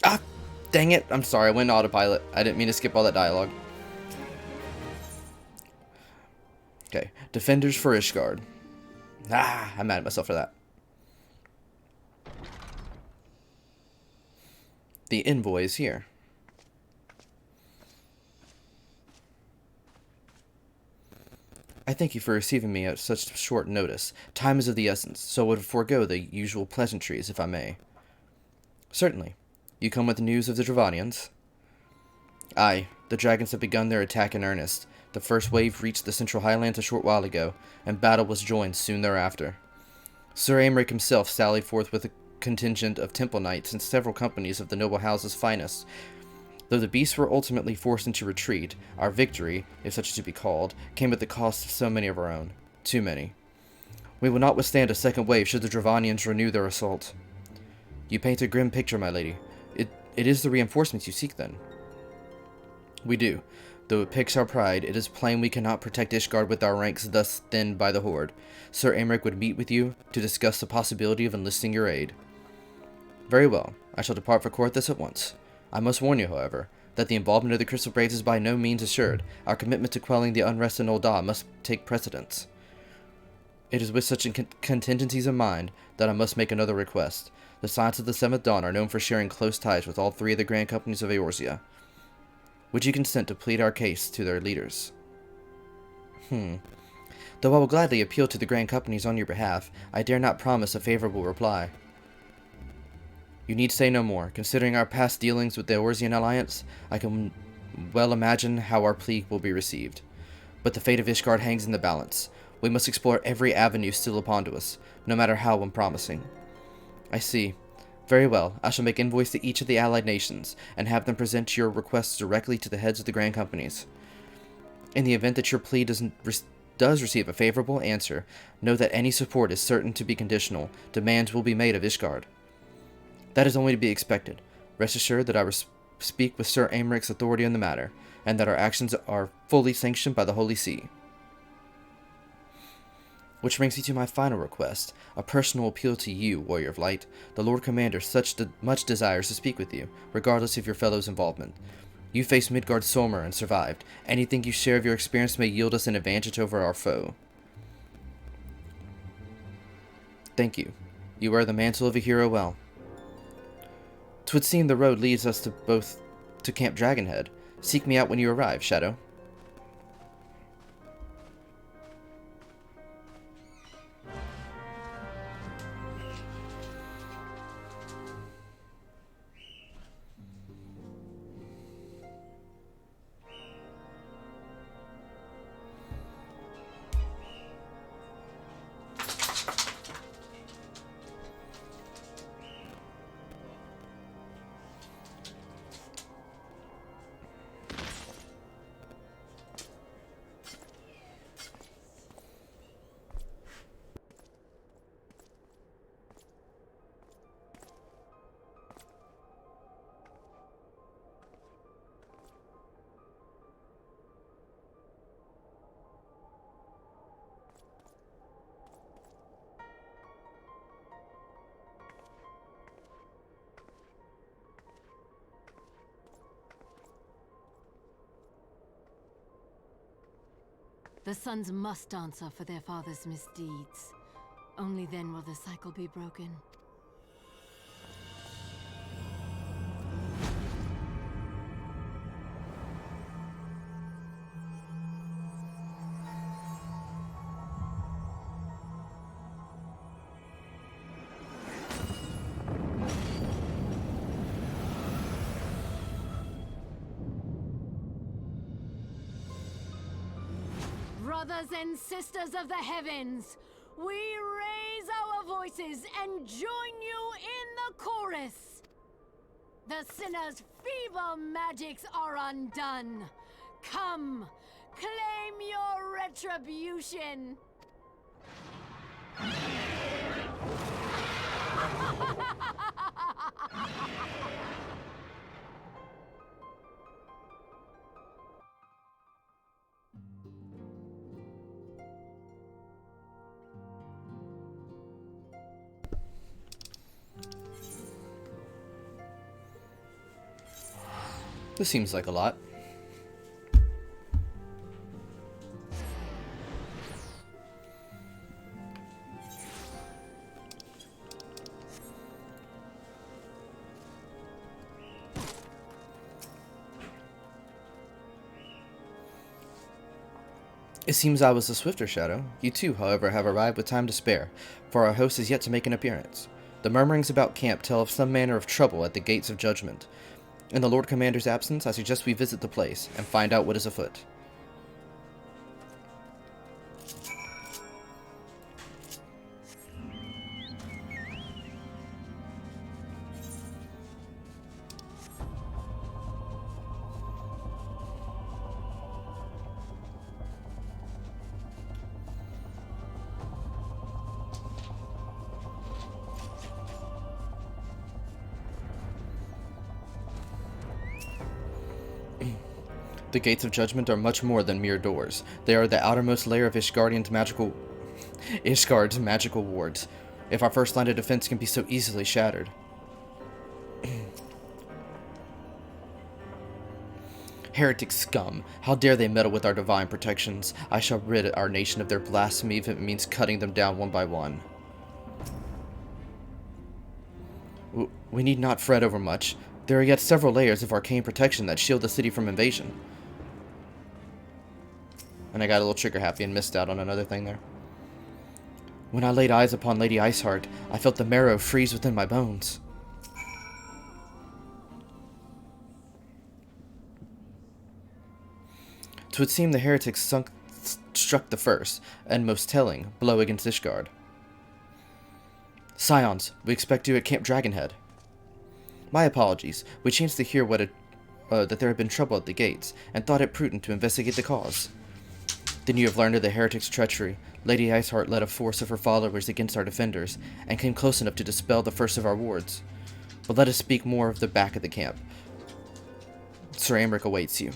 Speaker 1: Ah, dang it. I'm sorry, I went autopilot. I didn't mean to skip all that dialogue. Okay, Defenders for Ishgard. Ah, I'm mad at myself for that. The envoy is here. I thank you for receiving me at such short notice. Time is of the essence, so I would forego the usual pleasantries, if I may. Certainly. You come with news of the Dravanians? Aye, the dragons have begun their attack in earnest. The first wave reached the Central Highlands a short while ago, and battle was joined soon thereafter. Sir Aymeric himself sallied forth with a contingent of temple knights and several companies of the noble house's finest. Though the beasts were ultimately forced into retreat, our victory, if such is to be called, came at the cost of so many of our own. Too many. We will not withstand a second wave should the Dravanians renew their assault. You paint a grim picture, my lady. It is the reinforcements you seek, then? We do. Though it piques our pride, it is plain we cannot protect Ishgard with our ranks thus thinned by the Horde. Sir Aymeric would meet with you to discuss the possibility of enlisting your aid. Very well. I shall depart for Korthus at once. I must warn you, however, that the involvement of the Crystal Braves is by no means assured. Our commitment to quelling the unrest in Ul'dah must take precedence. It is with such contingencies in mind that I must make another request. The Scions of the Seventh Dawn are known for sharing close ties with all three of the Grand Companies of Eorzea. Would you consent to plead our case to their leaders? Though I will gladly appeal to the Grand Companies on your behalf, I dare not promise a favorable reply. You need say no more. Considering our past dealings with the Eorzean Alliance, I can well imagine how our plea will be received. But the fate of Ishgard hangs in the balance. We must explore every avenue still upon to us, no matter how unpromising. I see. Very well, I shall make envoys to each of the allied nations, and have them present your requests directly to the heads of the Grand Companies. In the event that your plea does receive a favorable answer, know that any support is certain to be conditional. Demands will be made of Ishgard. That is only to be expected. Rest assured that I speak with Sir Aymeric's authority on the matter, and that our actions are fully sanctioned by the Holy See. Which brings me to my final request, a personal appeal to you, Warrior of Light. The Lord Commander much desires to speak with you, regardless of your fellow's involvement. You faced Midgard Solmer and survived. Anything you share of your experience may yield us an advantage over our foe. Thank you. You wear the mantle of a hero well. 'Twould seem the road leads us to Camp Dragonhead. Seek me out when you arrive, Shadow.
Speaker 10: The sons must answer for their father's misdeeds. Only then will the cycle be broken. brothers and sisters of the heavens, we raise our voices and join you in the chorus. The sinner's feeble magics are undone. Come, claim your retribution.
Speaker 1: This seems like a lot. It seems I was the swifter shadow. You too, however, have arrived with time to spare, for our host is yet to make an appearance. The murmurings about camp tell of some manner of trouble at the gates of judgment. In the Lord Commander's absence, I suggest we visit the place and find out what is afoot. The gates of judgment are much more than mere doors. They are the outermost layer of Ishgard's magical wards. If our first line of defense can be so easily shattered. Heretic scum! How dare they meddle with our divine protections? I shall rid our nation of their blasphemy if it means cutting them down one by one. We need not fret over much. There are yet several layers of arcane protection that shield the city from invasion. And I got a little trigger happy and missed out on another thing there. When I laid eyes upon Lady Iceheart, I felt the marrow freeze within my bones. Twould seem the heretics struck the first, and most telling, blow against Ishgard. Scions, we expect you at Camp Dragonhead. My apologies. We chanced to hear that there had been trouble at the gates, and thought it prudent to investigate the cause. Then you have learned of the heretic's treachery. Lady Iceheart led a force of her followers against our defenders, and came close enough to dispel the first of our wards. But let us speak more of the back of the camp. Sir Aymeric awaits you.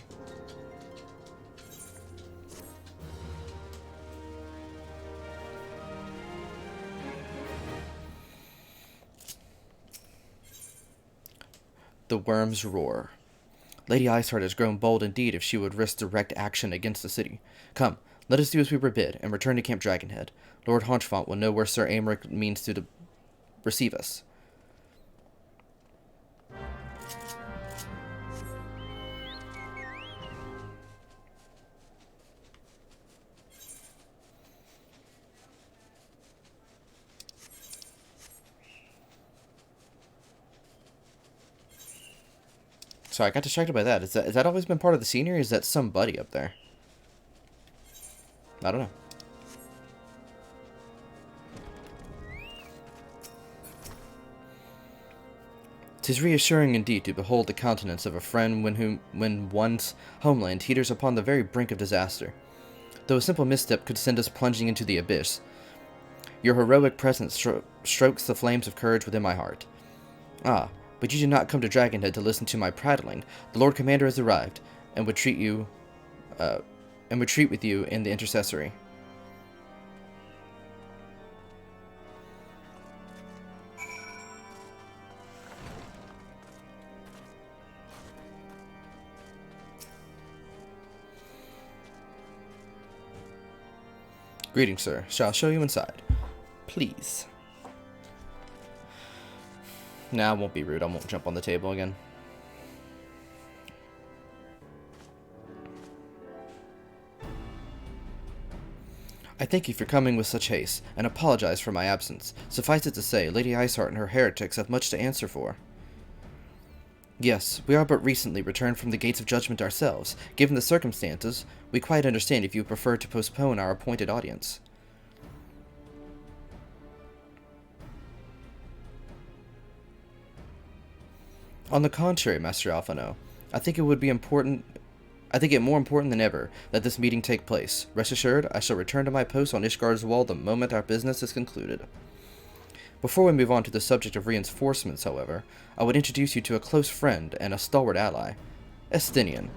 Speaker 1: The worms roar. Lady Iceheart has grown bold indeed if she would risk direct action against the city. Come, let us do as we were bid, and return to Camp Dragonhead. Lord Haunchfont will know where Sir Aymeric means to receive us. Sorry, I got distracted by that. Is that always been part of the scenery, or is that somebody up there? I don't know. "'Tis reassuring indeed to behold the countenance of a friend when one's homeland teeters upon the very brink of disaster. Though a simple misstep could send us plunging into the abyss. Your heroic presence strokes the flames of courage within my heart. Ah, but you did not come to Dragonhead to listen to my prattling. The Lord Commander has arrived, and would treat with you in the intercessory." "Greetings, sir. Shall I show you inside? Please." Nah, I won't be rude. I won't jump on the table again. "I thank you for coming with such haste, and apologize for my absence. Suffice it to say, Lady Iceheart and her heretics have much to answer for." Yes, we are but recently returned from the Gates of Judgment ourselves. Given the circumstances, we quite understand if you prefer to postpone our appointed audience. On the contrary, Master Alphano, I think it more important than ever that this meeting take place. Rest assured, I shall return to my post on Ishgard's wall the moment our business is concluded. Before we move on to the subject of reinforcements, however, I would introduce you to a close friend and a stalwart ally, Estinian.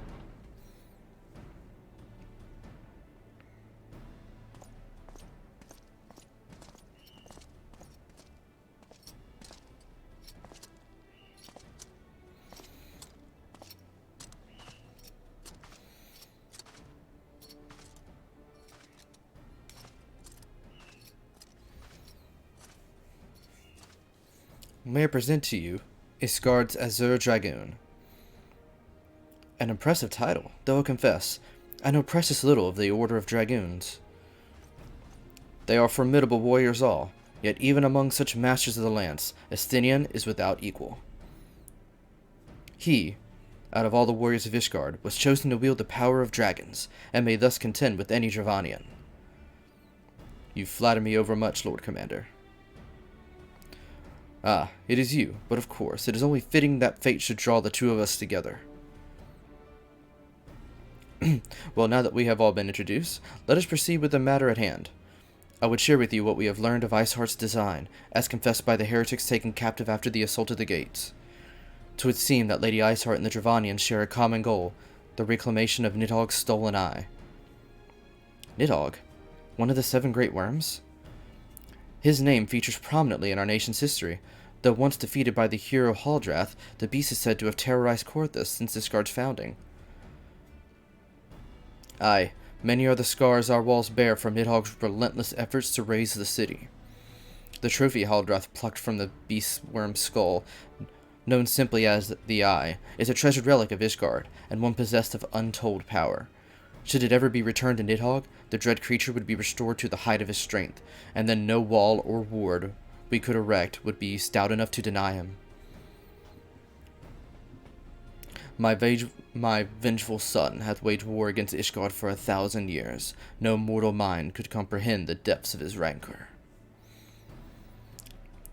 Speaker 1: May I present to you Ishgard's Azure Dragoon. An impressive title, though I confess, I know precious little of the Order of Dragoons. They are formidable warriors all, yet even among such masters of the lance, Estinian is without equal. He, out of all the warriors of Ishgard, was chosen to wield the power of dragons, and may thus contend with any Dravanian. You flatter me overmuch, Lord Commander. Ah, it is you, but of course, it is only fitting that fate should draw the two of us together. Well, now that we have all been introduced, let us proceed with the matter at hand. I would share with you what we have learned of Iceheart's design, as confessed by the heretics taken captive after the assault of the gates. 'Twould seem that Lady Iceheart and the Dravanians share a common goal, the reclamation of Nidhogg's stolen eye. Nidhogg? One of the 7 great worms? His name features prominently in our nation's history. Though once defeated by the hero Haldrath, the beast is said to have terrorized Korthus since Ishgard's founding. Aye, many are the scars our walls bear from Nidhogg's relentless efforts to raise the city. The trophy Haldrath plucked from the beast worm's skull, known simply as the Eye, is a treasured relic of Ishgard, and one possessed of untold power. Should it ever be returned to Nidhogg, the dread creature would be restored to the height of his strength, and then no wall or ward we could erect would be stout enough to deny him. My vengeful son hath waged war against Ishgard for 1,000 years. No mortal mind could comprehend the depths of his rancor.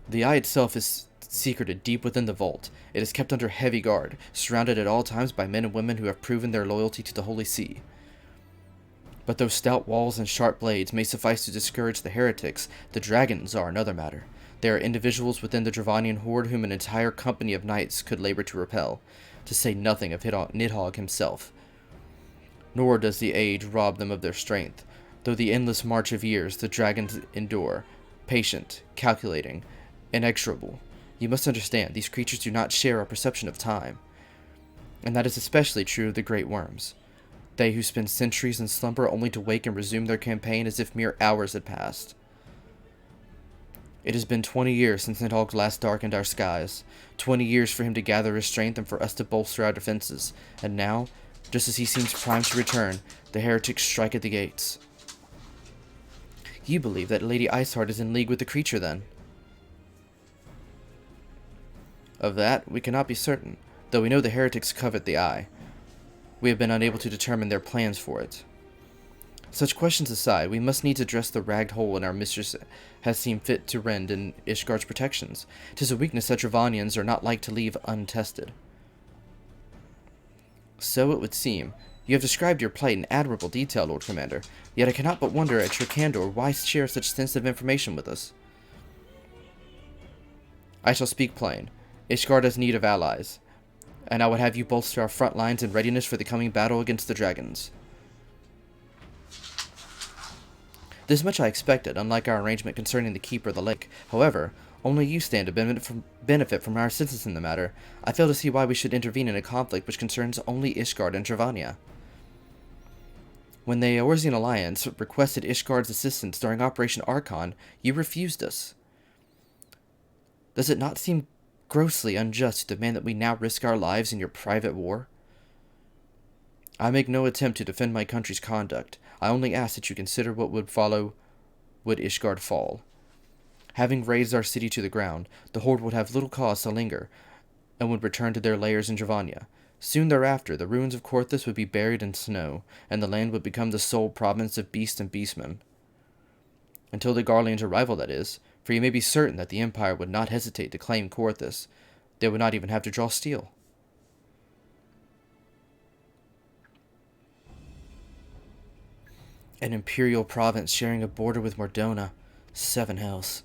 Speaker 1: The eye itself is secreted deep within the vault. It is kept under heavy guard, surrounded at all times by men and women who have proven their loyalty to the Holy See. But though stout walls and sharp blades may suffice to discourage the heretics, the dragons are another matter. They are individuals within the Dravanian horde whom an entire company of knights could labor to repel, to say nothing of Nidhogg himself. Nor does the age rob them of their strength. Though the endless march of years the dragons endure, patient, calculating, inexorable, you must understand these creatures do not share our perception of time. And that is especially true of the great worms. They who spend centuries in slumber only to wake and resume their campaign as if mere hours had passed. It has been 20 years since Nidhogg last darkened our skies. 20 years for him to gather his strength and for us to bolster our defenses. And now, just as he seems primed to return, the heretics strike at the gates. You believe that Lady Iceheart is in league with the creature, then? Of that, we cannot be certain, though we know the heretics covet the eye. We have been unable to determine their plans for it. Such questions aside, we must needs address the ragged hole in our mistress has seen fit to rend in Ishgard's protections. 'Tis a weakness that Dravanians are not like to leave untested. So it would seem. You have described your plight in admirable detail, Lord Commander, yet I cannot but wonder at your candor why share such sensitive information with us. I shall speak plain. Ishgard has need of allies, and I would have you bolster our front lines in readiness for the coming battle against the dragons. This much I expected, unlike our arrangement concerning the Keeper of the Lake. However, only you stand to benefit from our assistance in the matter. I fail to see why we should intervene in a conflict which concerns only Ishgard and Dravania. When the Eorzean Alliance requested Ishgard's assistance during Operation Archon, you refused us. Does it not seem grossly unjust to demand that we now risk our lives in your private war? I make no attempt to defend my country's conduct. I only ask that you consider what would follow would Ishgard fall. Having razed our city to the ground, the horde would have little cause to linger, and would return to their lairs in Dravania. Soon thereafter, the ruins of Korthus would be buried in snow, and the land would become the sole province of beasts and beastmen. Until the Garlean's arrival, that is, for you may be certain that the Empire would not hesitate to claim Korthus. They would not even have to draw steel. An imperial province sharing a border with Mordona. 7 hells.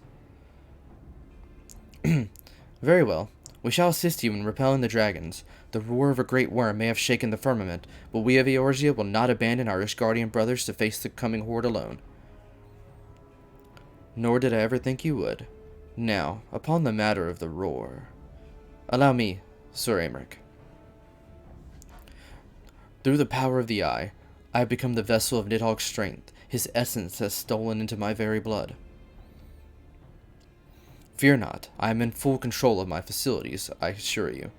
Speaker 1: Very well. We shall assist you in repelling the dragons. The roar of a great worm may have shaken the firmament, but we of Eorzea will not abandon our Ishgardian brothers to face the coming horde alone. Nor did I ever think you would. Now, upon the matter of the roar. Allow me, Sir Aymeric. Through the power of the Eye, I have become the vessel of Nidhogg's strength. His essence has stolen into my very blood. Fear not, I am in full control of my facilities, I assure you.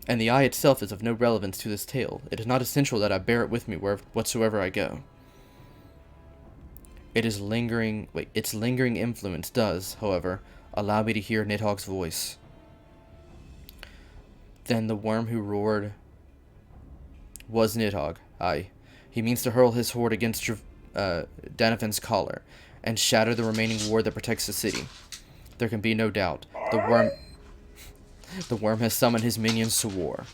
Speaker 1: And the Eye itself is of no relevance to this tale. It is not essential that I bear it with me whatsoever I go. Its lingering influence does, however, allow me to hear Nidhogg's voice. Then the worm who roared was Nidhogg. Aye, he means to hurl his horde against Danafin's collar, and shatter the remaining ward that protects the city. There can be no doubt. The worm has summoned his minions to war.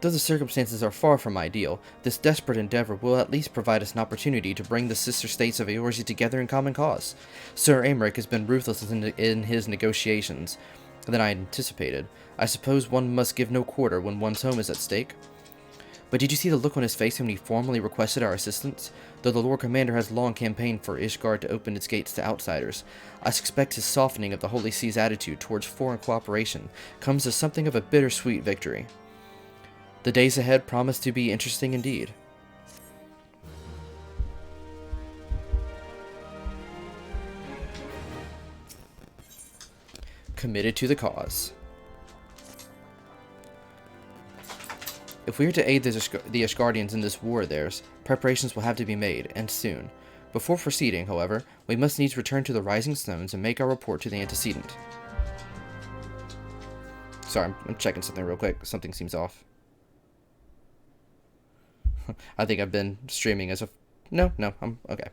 Speaker 1: Though the circumstances are far from ideal, this desperate endeavor will at least provide us an opportunity to bring the sister states of Eorzea together in common cause. Sir Aymeric has been ruthless in his negotiations than I had anticipated. I suppose one must give no quarter when one's home is at stake. But did you see the look on his face when he formally requested our assistance? Though the Lord Commander has long campaigned for Ishgard to open its gates to outsiders, I suspect his softening of the Holy See's attitude towards foreign cooperation comes as something of a bittersweet victory. The days ahead promise to be interesting indeed. Committed to the cause. If we are to aid the Ishgardians in this war of theirs, preparations will have to be made, and soon. Before proceeding, however, we must needs return to the Rising Stones and make our report to the antecedent. Sorry, I'm checking something real quick. Something seems off. I think I've been streaming as a... No, I'm... okay.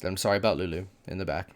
Speaker 1: I'm sorry about Lulu in the back.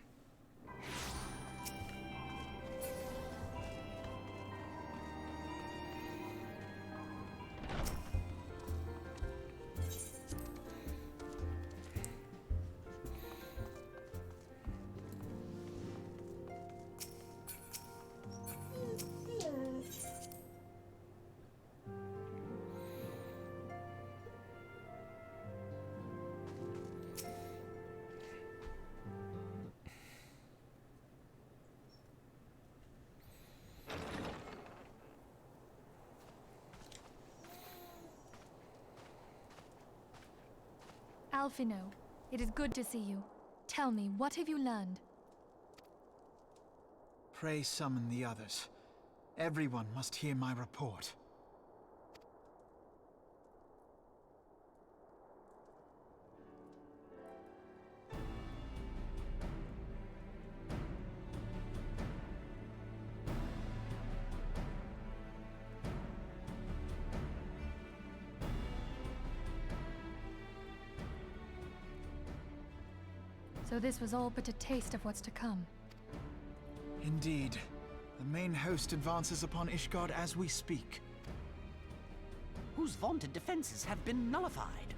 Speaker 4: Alphino, it is good to see you. Tell me, what have you learned?
Speaker 9: Pray summon the others. Everyone must hear my report.
Speaker 4: So this was all but a taste of what's to come.
Speaker 9: Indeed. The main host advances upon Ishgard as we speak.
Speaker 6: Whose vaunted defenses have been nullified.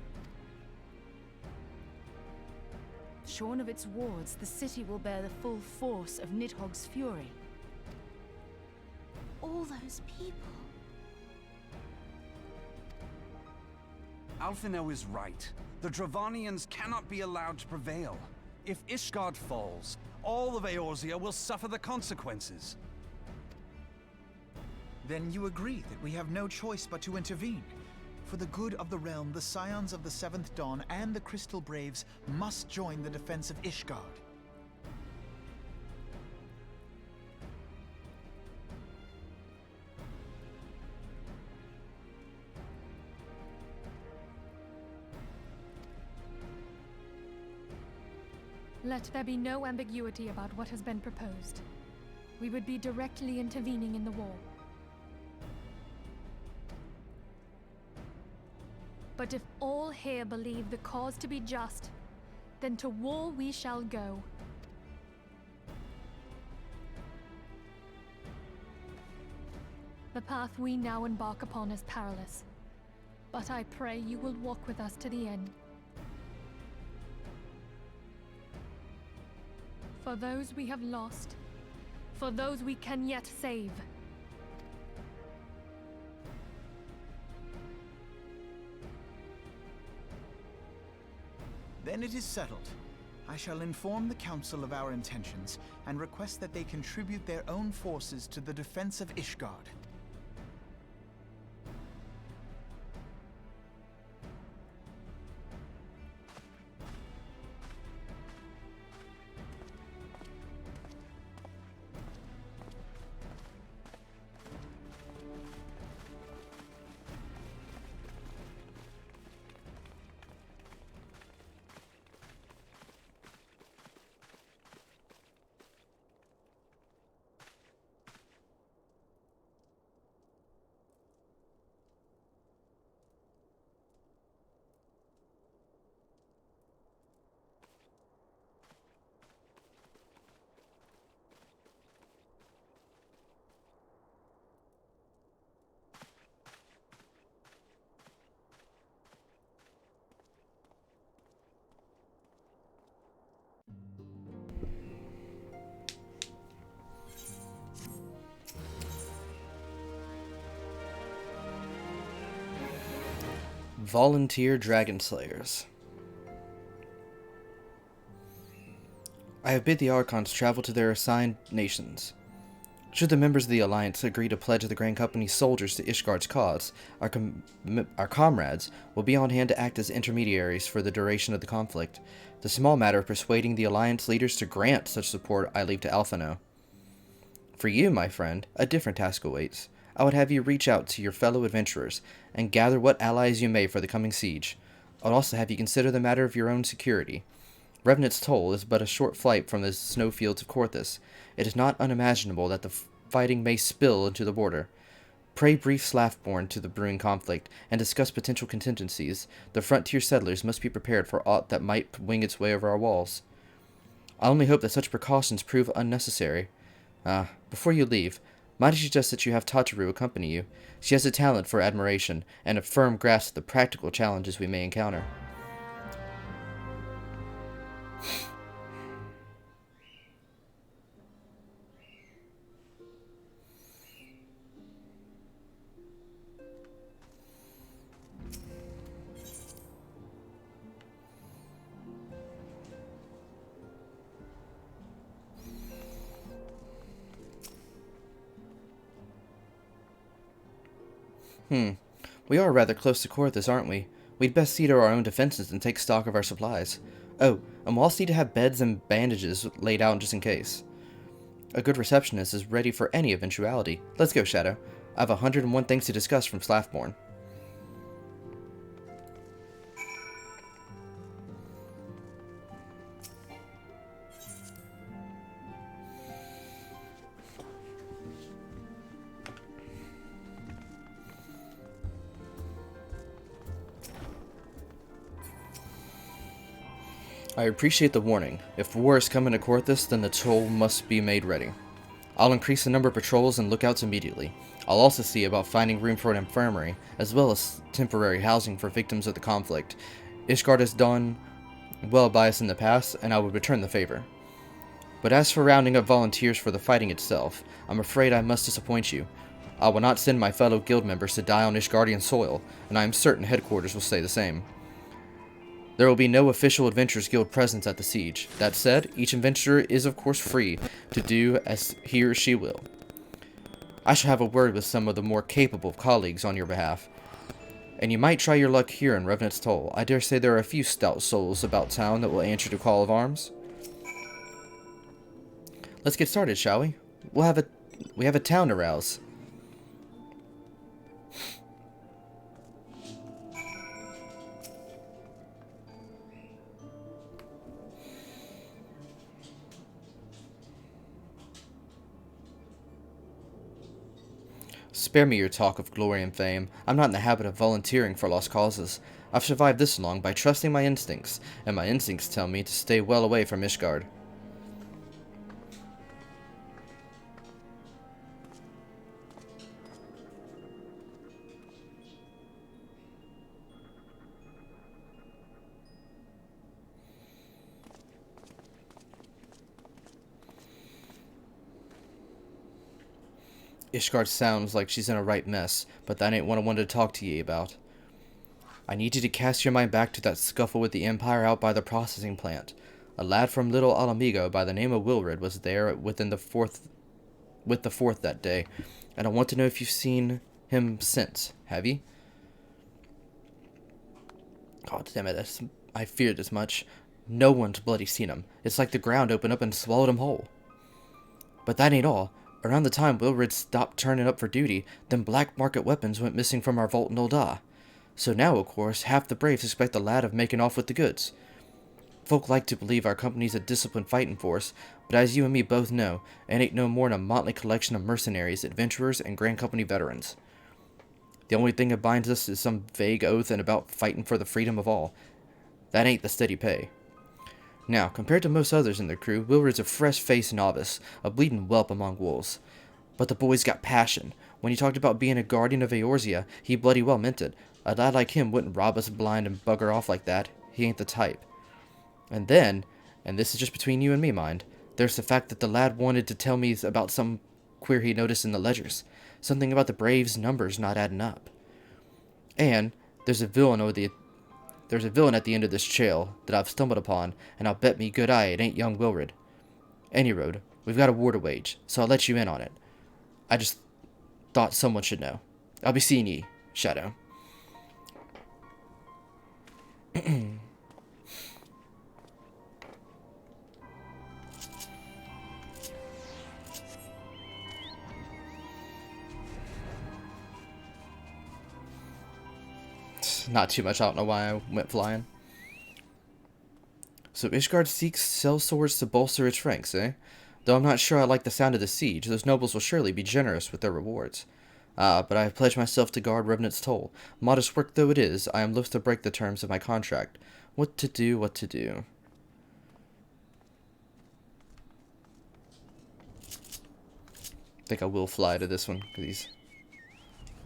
Speaker 5: Shorn of its wards, the city will bear the full force of Nidhogg's fury.
Speaker 10: All those people.
Speaker 7: Alphino is right. The Dravanians cannot be allowed to prevail. If Ishgard falls, all of Eorzea will suffer the consequences.
Speaker 9: Then you agree that we have no choice but to intervene. For the good of the realm, the Scions of the Seventh Dawn and the Crystal Braves must join the defense of Ishgard.
Speaker 4: Let there be no ambiguity about what has been proposed. We would be directly intervening in the war. But if all here believe the cause to be just, then to war we shall go. The path we now embark upon is perilous, but I pray you will walk with us to the end. For those we have lost, for those we can yet save.
Speaker 9: Then it is settled. I shall inform the Council of our intentions and request that they contribute their own forces to the defense of Ishgard.
Speaker 1: Volunteer Dragon Slayers. I have bid the Archons travel to their assigned nations. Should the members of the Alliance agree to pledge the Grand Company's soldiers to Ishgard's cause, our comrades will be on hand to act as intermediaries for the duration of the conflict. The small matter of persuading the Alliance leaders to grant such support I leave to Alphino. For you, my friend, a different task awaits. I would have you reach out to your fellow adventurers and gather what allies you may for the coming siege. I would also have you consider the matter of your own security. Revenant's Toll is but a short flight from the snowfields of Korthus. It is not unimaginable that the fighting may spill into the border. Pray brief Slaftborn to the brewing conflict and discuss potential contingencies. The frontier settlers must be prepared for aught that might wing its way over our walls. I only hope that such precautions prove unnecessary. Before you leave, might I suggest that you have Tataru accompany you? She has a talent for admiration and a firm grasp of the practical challenges we may encounter. We are rather close to Korthus, aren't we? We'd best see to our own defenses and take stock of our supplies. Oh, and we'll also need to have beds and bandages laid out just in case. A good receptionist is ready for any eventuality. Let's go, Shadow. I have 101 things to discuss from Slaftborn. I appreciate the warning. If war is coming to Korthus, then the toll must be made ready. I'll increase the number of patrols and lookouts immediately. I'll also see about finding room for an infirmary, as well as temporary housing for victims of the conflict. Ishgard has done well by us in the past, and I would return the favor. But as for rounding up volunteers for the fighting itself, I'm afraid I must disappoint you. I will not send my fellow guild members to die on Ishgardian soil, and I am certain headquarters will say the same. There will be no official Adventurers Guild presence at the siege. That said, each adventurer is of course free to do as he or she will. I shall have a word with some of the more capable colleagues on your behalf. And you might try your luck here in Revenant's Toll. I dare say there are a few stout souls about town that will answer to call of arms. Let's get started, shall we? We have a town to rouse. Spare me your talk of glory and fame. I'm not in the habit of volunteering for lost causes. I've survived this long by trusting my instincts, and my instincts tell me to stay well away from Ishgard. Ishgard sounds like she's in a right mess, but that ain't what I wanted to talk to ye about. I need you to cast your mind back to that scuffle with the Empire out by the processing plant. A lad from Little Alamigo by the name of Wilred was there with the fourth that day, and I want to know if you've seen him since. Have ye? God damn it, I feared as much. No one's bloody seen him. It's like the ground opened up and swallowed him whole. But that ain't all. Around the time Wilred stopped turning up for duty, them black market weapons went missing from our vault in Ul'dah. So now, of course, half the braves expect the lad of making off with the goods. Folk like to believe our company's a disciplined fighting force, but as you and me both know, it ain't no more than a motley collection of mercenaries, adventurers, and Grand Company veterans. The only thing that binds us is some vague oath and about fighting for the freedom of all. That ain't the steady pay. Now, compared to most others in their crew, Wilred's a fresh-faced novice, a bleeding whelp among wolves. But the boy's got passion. When he talked about being a guardian of Eorzea, he bloody well meant it. A lad like him wouldn't rob us blind and bugger off like that. He ain't the type. And then, and this is just between you and me, mind, there's the fact that the lad wanted to tell me about some queer he noticed in the ledgers. Something about the Braves' numbers not adding up. And there's a villain at the end of this trail that I've stumbled upon, and I'll bet me good eye it ain't young Wilred. Any road, we've got a war to wage, so I'll let you in on it. I just thought someone should know. I'll be seeing ye, Shadow. Not too much, I don't know why I went flying. So Ishgard seeks sell swords to bolster its ranks, eh? Though I'm not sure I like the sound of the siege, those nobles will surely be generous with their rewards. But I have pledged myself to guard Revenant's Toll. Modest work though it is, I am loath to break the terms of my contract. What to do, what to do. I think I will fly to this one, because he's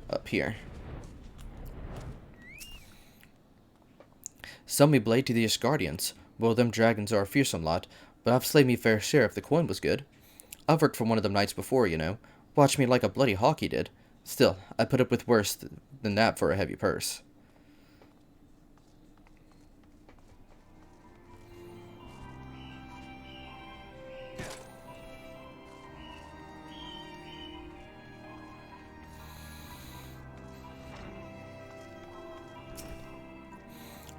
Speaker 1: up here. Sell me blade to the Ishgardians. Well, them dragons are a fearsome lot, but I've slayed me fair share if the coin was good. I've worked for one of them knights before, you know. Watched me like a bloody hawk he did. Still, I put up with worse than that for a heavy purse.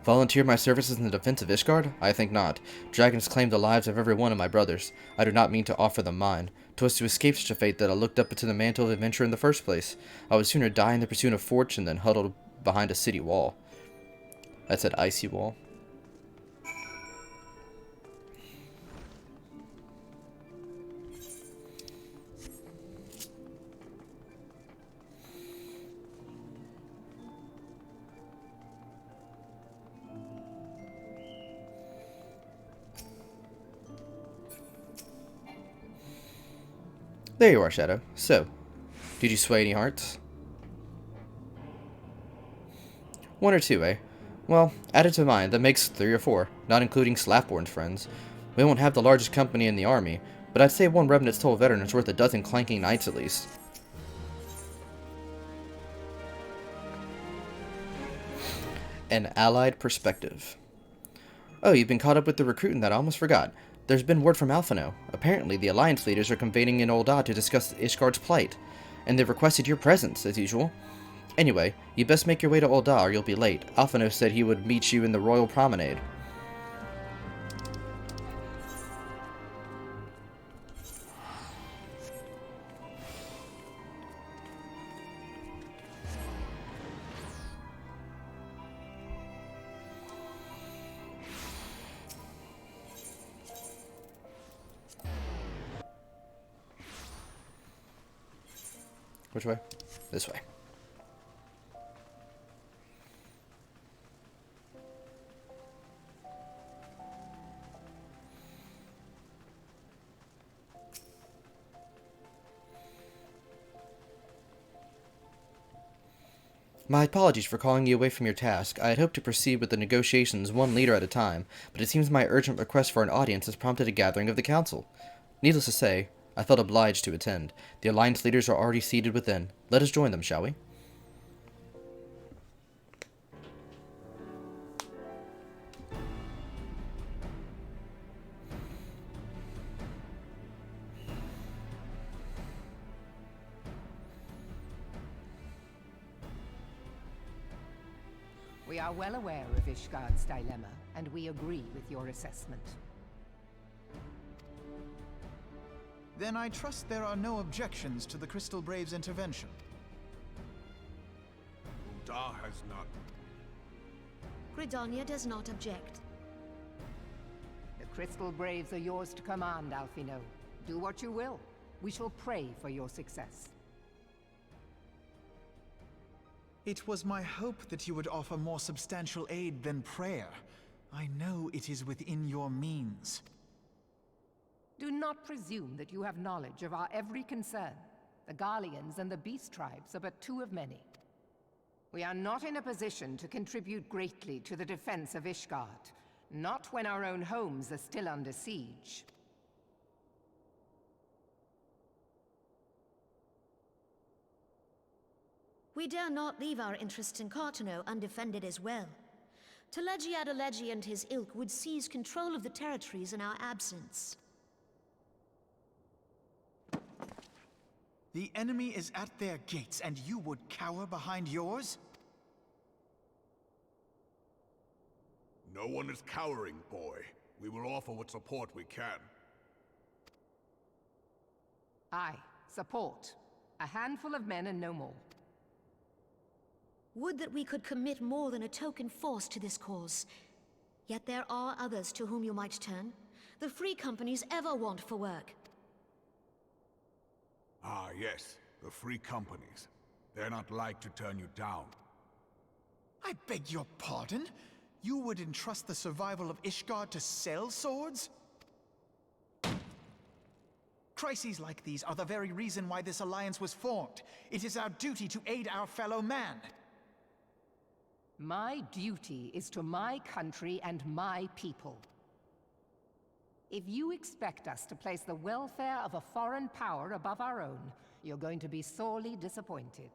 Speaker 1: Volunteer my services in the defense of Ishgard? I think not. Dragons claim the lives of every one of my brothers. I do not mean to offer them mine. 'Twas to escape such a fate that I looked up into the mantle of adventure in the first place. I would sooner die in the pursuit of fortune than huddled behind a city wall. That's an icy wall. There you are, Shadow. So, did you sway any hearts? One or two, eh? Well, added to mine, that makes 3 or 4, not including Slaffborn's friends. We won't have the largest company in the army, but I'd say one Revenant's Toll veteran is worth a dozen clanking knights at least. An allied perspective. Oh, you've been caught up with the recruiting that I almost forgot. There's been word from Alphino. Apparently, the Alliance leaders are convening in Ul'dah to discuss Ishgard's plight, and they've requested your presence, as usual. Anyway, you best make your way to Ul'dah or you'll be late. Alphonse said he would meet you in the Royal Promenade. Which way? This way. My apologies for calling you away from your task. I had hoped to proceed with the negotiations one leader at a time, but it seems my urgent request for an audience has prompted a gathering of the council. Needless to say, I felt obliged to attend. The Alliance leaders are already seated within. Let us join them, shall we?
Speaker 11: We are well aware of Ishgard's dilemma, and we agree with your assessment.
Speaker 9: Then I trust there are no objections to the Crystal Braves' intervention.
Speaker 8: Ul'dah has none.
Speaker 10: Gridania does not object.
Speaker 11: The Crystal Braves are yours to command, Alphino. Do what you will. We shall pray for your success.
Speaker 9: It was my hope that you would offer more substantial aid than prayer. I know it is within your means.
Speaker 11: Do not presume that you have knowledge of our every concern. The Garleans and the Beast Tribes are but two of many. We are not in a position to contribute greatly to the defense of Ishgard, not when our own homes are still under siege.
Speaker 10: We dare not leave our interests in Cartano undefended as well. Telegi Adalegi and his ilk would seize control of the territories in our absence.
Speaker 9: The enemy is at their gates, and you would cower behind yours?
Speaker 8: No one is cowering, boy. We will offer what support we can.
Speaker 11: Aye, support. A handful of men and no more.
Speaker 10: Would that we could commit more than a token force to this cause. Yet there are others to whom you might turn. The free companies ever want for work.
Speaker 8: Ah, yes. The free companies. They're not like to turn you down.
Speaker 9: I beg your pardon? You would entrust the survival of Ishgard to sell swords? Crises like these are the very reason why this alliance was formed. It is our duty to aid our fellow man.
Speaker 11: My duty is to my country and my people. If you expect us to place the welfare of a foreign power above our own, you're going to be sorely disappointed.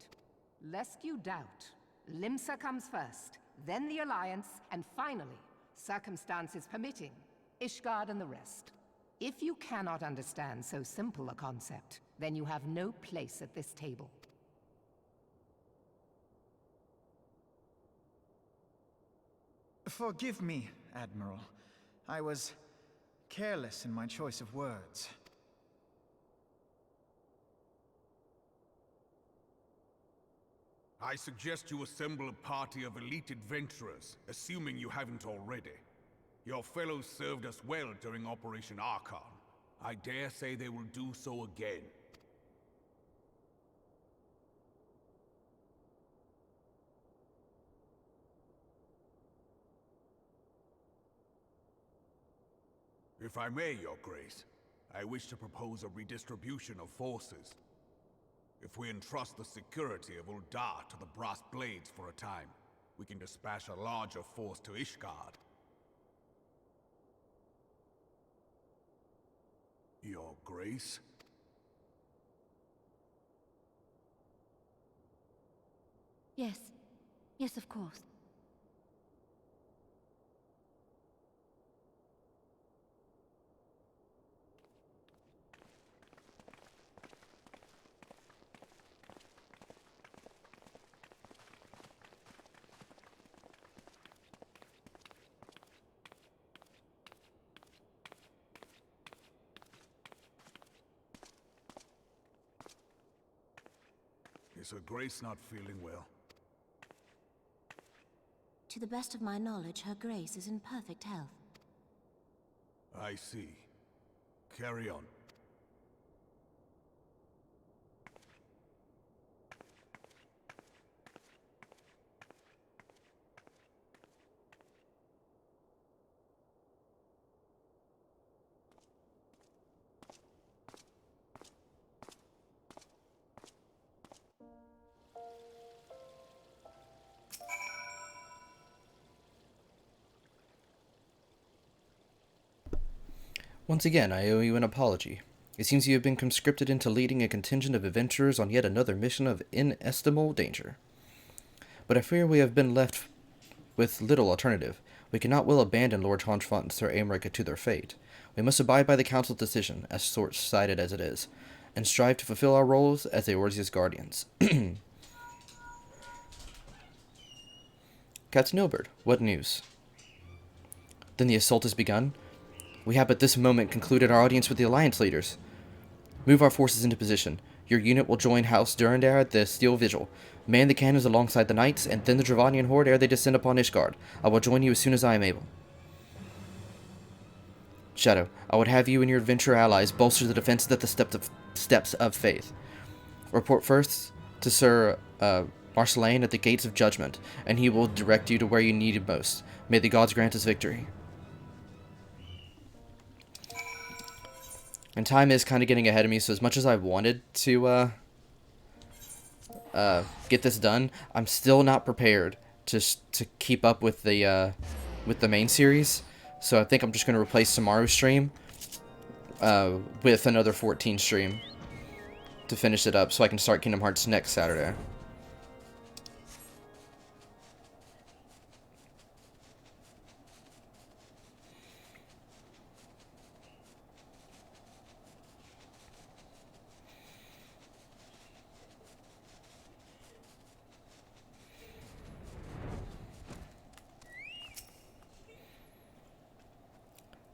Speaker 11: Lest you doubt, Limsa comes first, then the Alliance, and finally, circumstances permitting, Ishgard and the rest. If you cannot understand so simple a concept, then you have no place at this table.
Speaker 9: Forgive me, Admiral. I was careless in my choice of words.
Speaker 8: I suggest you assemble a party of elite adventurers, assuming you haven't already. Your fellows served us well during Operation Archon. I dare say they will do so again. If I may, Your Grace, I wish to propose a redistribution of forces. If we entrust the security of Ul'dah to the Brass Blades for a time, we can dispatch a larger force to Ishgard. Your Grace?
Speaker 10: Yes. Yes, of course.
Speaker 8: Is her grace not feeling well?
Speaker 5: To the best of my knowledge, her grace is in perfect health.
Speaker 8: I see. Carry on.
Speaker 1: Once again, I owe you an apology. It seems you have been conscripted into leading a contingent of adventurers on yet another mission of inestimable danger. But I fear we have been left with little alternative. We cannot well abandon Lord Honchfont and Sir Aymeric to their fate. We must abide by the Council's decision, as short-sighted as it is, and strive to fulfill our roles as Eorzea's guardians. Captain Ilbert, what news? Then the assault has begun? We have at this moment concluded our audience with the Alliance leaders. Move our forces into position. Your unit will join House Durandar at the Steel Vigil. Man the cannons alongside the knights, and then the Dravanian horde ere they descend upon Ishgard. I will join you as soon as I am able. Shadow, I would have you and your adventurer allies bolster the defenses at the steps of faith. Report first to Sir Marceline at the Gates of Judgment, and he will direct you to where you need it most. May the gods grant us victory. And time is kind of getting ahead of me, so as much as I wanted to get this done, I'm still not prepared to keep up with the main series. So I think I'm just going to replace tomorrow's stream with another 14 stream to finish it up, so I can start Kingdom Hearts next Saturday.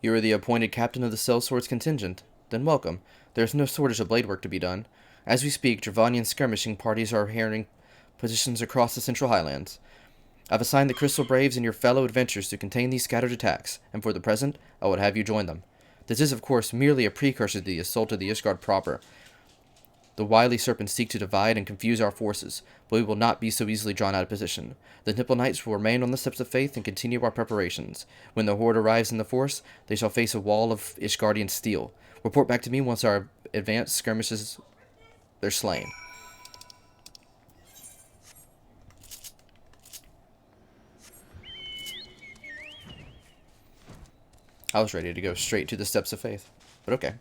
Speaker 1: You are the appointed captain of the Sellswords contingent. Then welcome. There is no shortage of blade work to be done. As we speak, Dravanian skirmishing parties are harrying positions across the Central Highlands. I've assigned the Crystal Braves and your fellow adventurers to contain these scattered attacks, and for the present, I would have you join them. This is, of course, merely a precursor to the assault of the Ishgard proper. The wily serpents seek to divide and confuse our forces, but we will not be so easily drawn out of position. The Nipple Knights will remain on the steps of faith and continue our preparations. When the horde arrives in the force, they shall face a wall of Ishgardian steel. Report back to me once our advanced skirmishes are slain. I was ready to go straight to the steps of faith, but okay.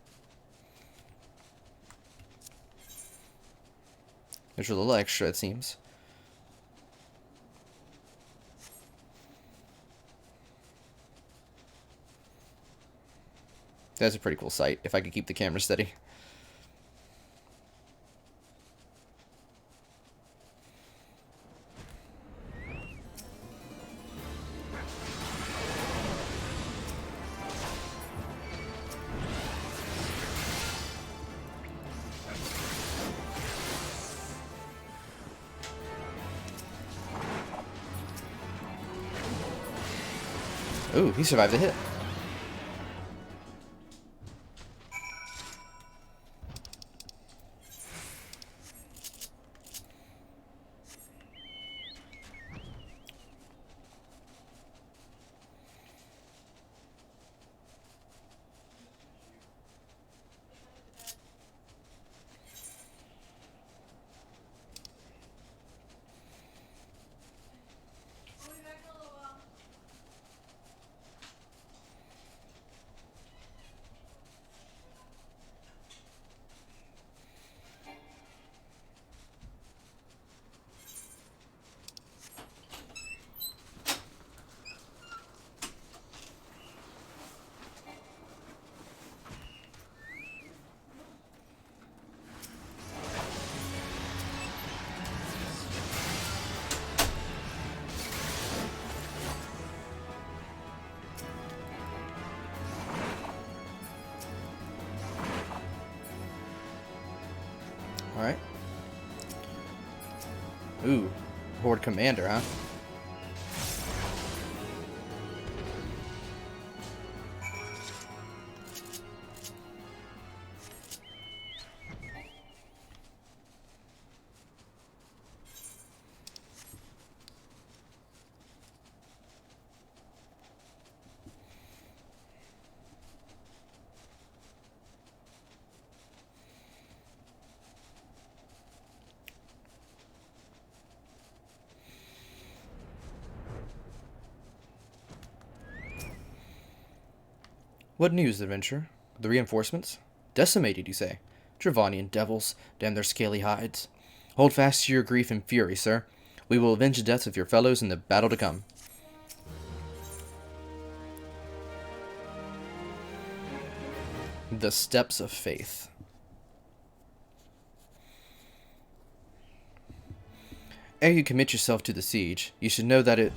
Speaker 1: There's a little extra, it seems. That's a pretty cool sight, if I could keep the camera steady. Ooh, he survived the hit. Alright. Ooh, Horde Commander, huh? What news, adventurer? The reinforcements? Decimated, you say? Dravanian devils, damn their scaly hides. Hold fast to your grief and fury, sir. We will avenge the deaths of your fellows in the battle to come. The Steps of Faith. Ere you commit yourself to the siege, you should know that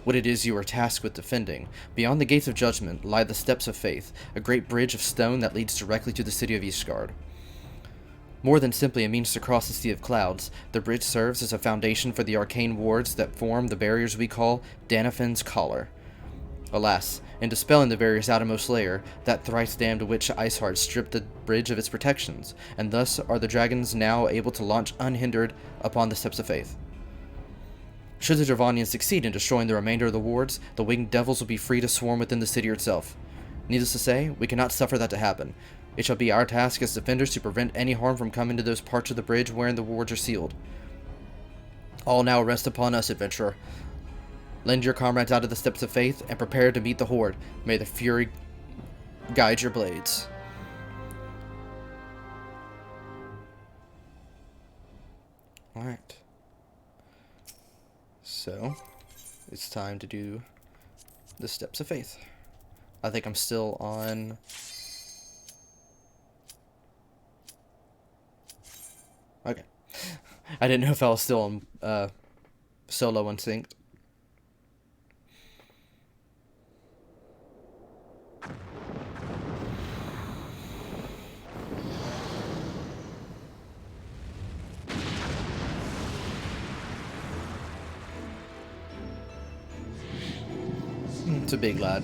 Speaker 1: what it is you are tasked with defending. Beyond the gates of judgment lie the Steps of Faith, a great bridge of stone that leads directly to the city of Ishgard. More than simply a means to cross the Sea of Clouds, the bridge serves as a foundation for the arcane wards that form the barriers we call Danafin's Collar. Alas, in dispelling the barrier's outermost layer, that thrice-damned witch Iceheart stripped the bridge of its protections, and thus are the dragons now able to launch unhindered upon the Steps of Faith. Should the Dravanians succeed in destroying the remainder of the wards, the winged devils will be free to swarm within the city itself. Needless to say, we cannot suffer that to happen. It shall be our task as defenders to prevent any harm from coming to those parts of the bridge wherein the wards are sealed. All now rest upon us, adventurer. Lend your comrades out of the Steps of Faith, and prepare to meet the Horde. May the fury guide your blades. Alright. So, it's time to do the Steps of Faith. I think I'm still on... Okay. I didn't know if I was still on solo unsynced. It's a big lad.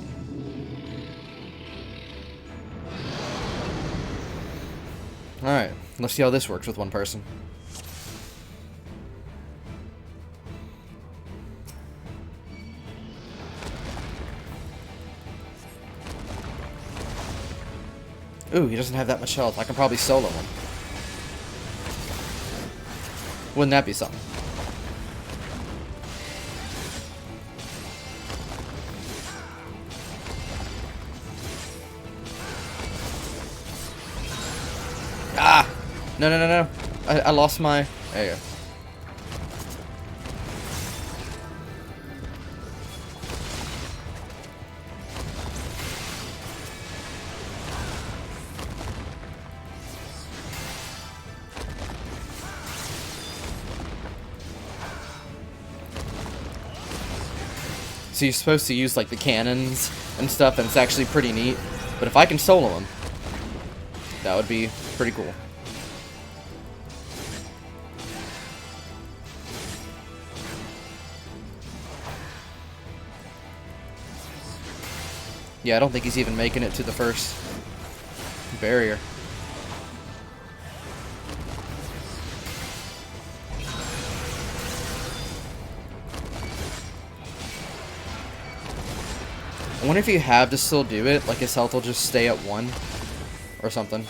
Speaker 1: Alright, let's see how this works with one person. Ooh, he doesn't have that much health. I can probably solo him. Wouldn't that be something? Ah! No. I lost my... There you go. So you're supposed to use like the cannons and stuff, and it's actually pretty neat. But if I can solo him, that would be pretty cool. Yeah, I don't think he's even making it to the first barrier. I wonder if you have to still do it, like his health will just stay at 1 or something.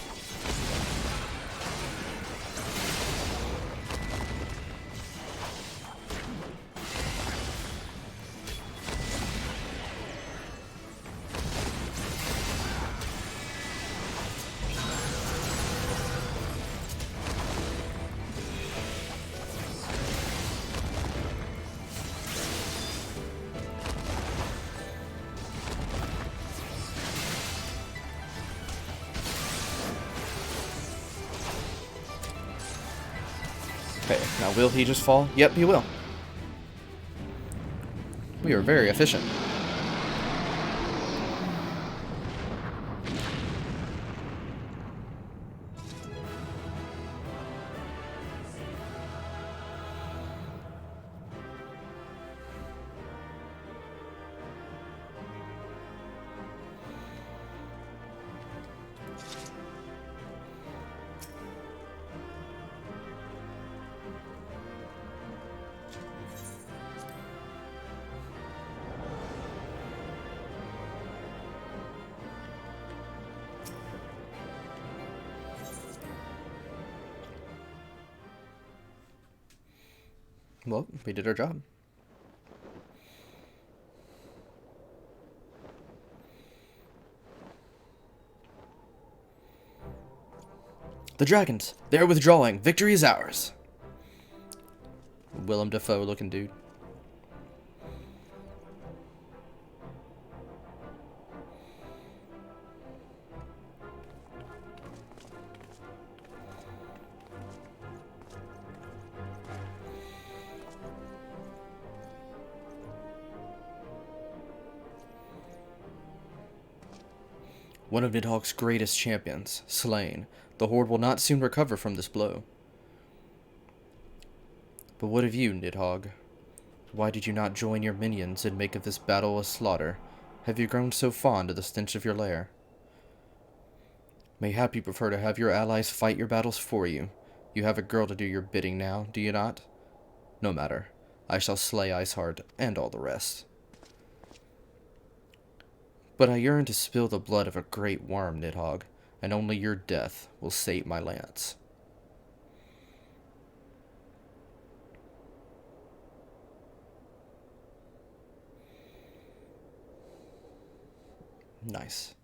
Speaker 1: Okay, now will he just fall? Yep, he will. We are very efficient. Well, we did our job. The dragons! They are withdrawing! Victory is ours! Willem Dafoe looking dude. One of Nidhogg's greatest champions, slain. The Horde will not soon recover from this blow. But what of you, Nidhogg? Why did you not join your minions and make of this battle a slaughter? Have you grown so fond of the stench of your lair? Mayhap you prefer to have your allies fight your battles for you. You have a girl to do your bidding now, do you not? No matter. I shall slay Iceheart and all the rest. But I yearn to spill the blood of a great worm, Nidhogg, and only your death will sate my lance. Nice.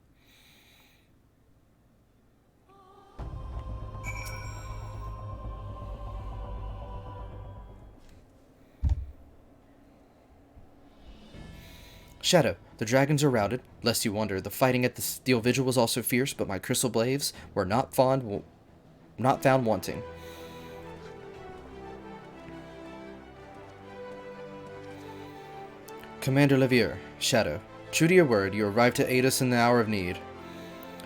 Speaker 1: Shadow, the dragons are routed. Lest you wonder, the fighting at the Steel Vigil was also fierce, but my crystal blades were not found wanting. Commander Levier, Shadow, true to your word, you arrived to aid us in the hour of need.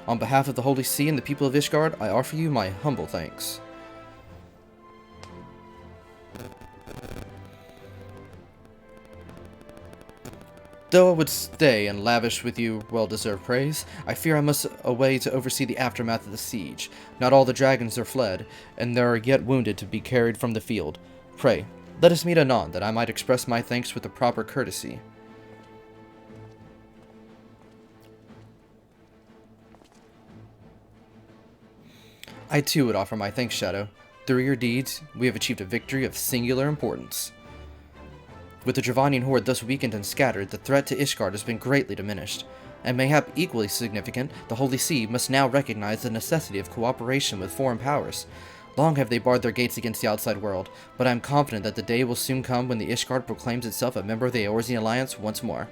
Speaker 1: On behalf of the Holy See and the people of Ishgard, I offer you my humble thanks. Though I would stay and lavish with you well-deserved praise, I fear I must away to oversee the aftermath of the siege. Not all the dragons are fled, and there are yet wounded to be carried from the field. Pray, let us meet anon, that I might express my thanks with the proper courtesy. I too would offer my thanks, Shadow. Through your deeds, we have achieved a victory of singular importance. With the Dravanian horde thus weakened and scattered, the threat to Ishgard has been greatly diminished. And mayhap equally significant, the Holy See must now recognize the necessity of cooperation with foreign powers. Long have they barred their gates against the outside world, but I am confident that the day will soon come when the Ishgard proclaims itself a member of the Eorzean Alliance once more.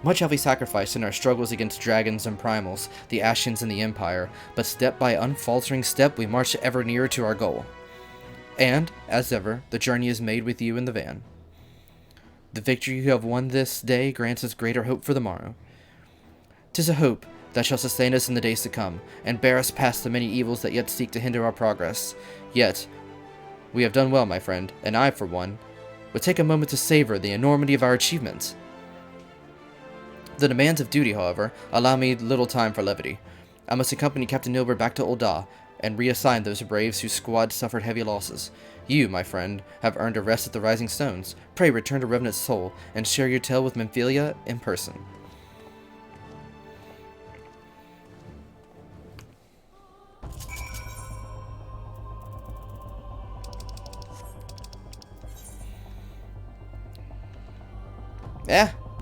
Speaker 1: Much have we sacrificed in our struggles against dragons and primals, the Ashians and the Empire, but step by unfaltering step we march ever nearer to our goal. And, as ever, the journey is made with you in the van. The victory you have won this day grants us greater hope for the morrow. 'Tis a hope that shall sustain us in the days to come, and bear us past the many evils that yet seek to hinder our progress. Yet, we have done well, my friend, and I, for one, would take a moment to savor the enormity of our achievements. The demands of duty, however, allow me little time for levity. I must accompany Captain Nilbert back to Ul'dah, and reassign those braves whose squad suffered heavy losses. You, my friend, have earned a rest at the Rising Stones. Pray return to Revenant's Soul, and share your tale with Memphilia in person.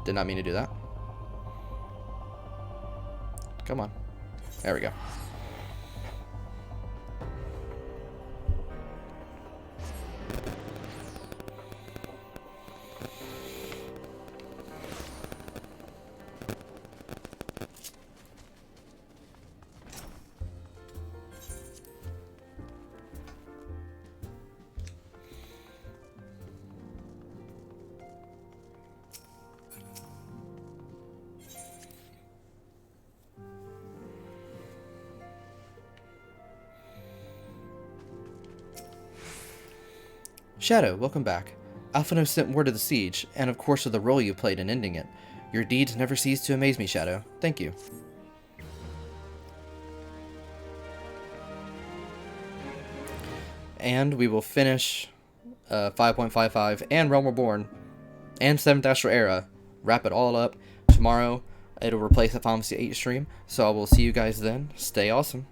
Speaker 1: Did not mean to do that. Come on. There we go. Shadow, welcome back. Alphino sent word of the siege, and of course of the role you played in ending it. Your deeds never cease to amaze me, Shadow. Thank you. And we will finish 5.55 and Realm Reborn and 7th Astral Era. Wrap it all up. Tomorrow, it'll replace the Final Fantasy VIII stream. So I will see you guys then. Stay awesome.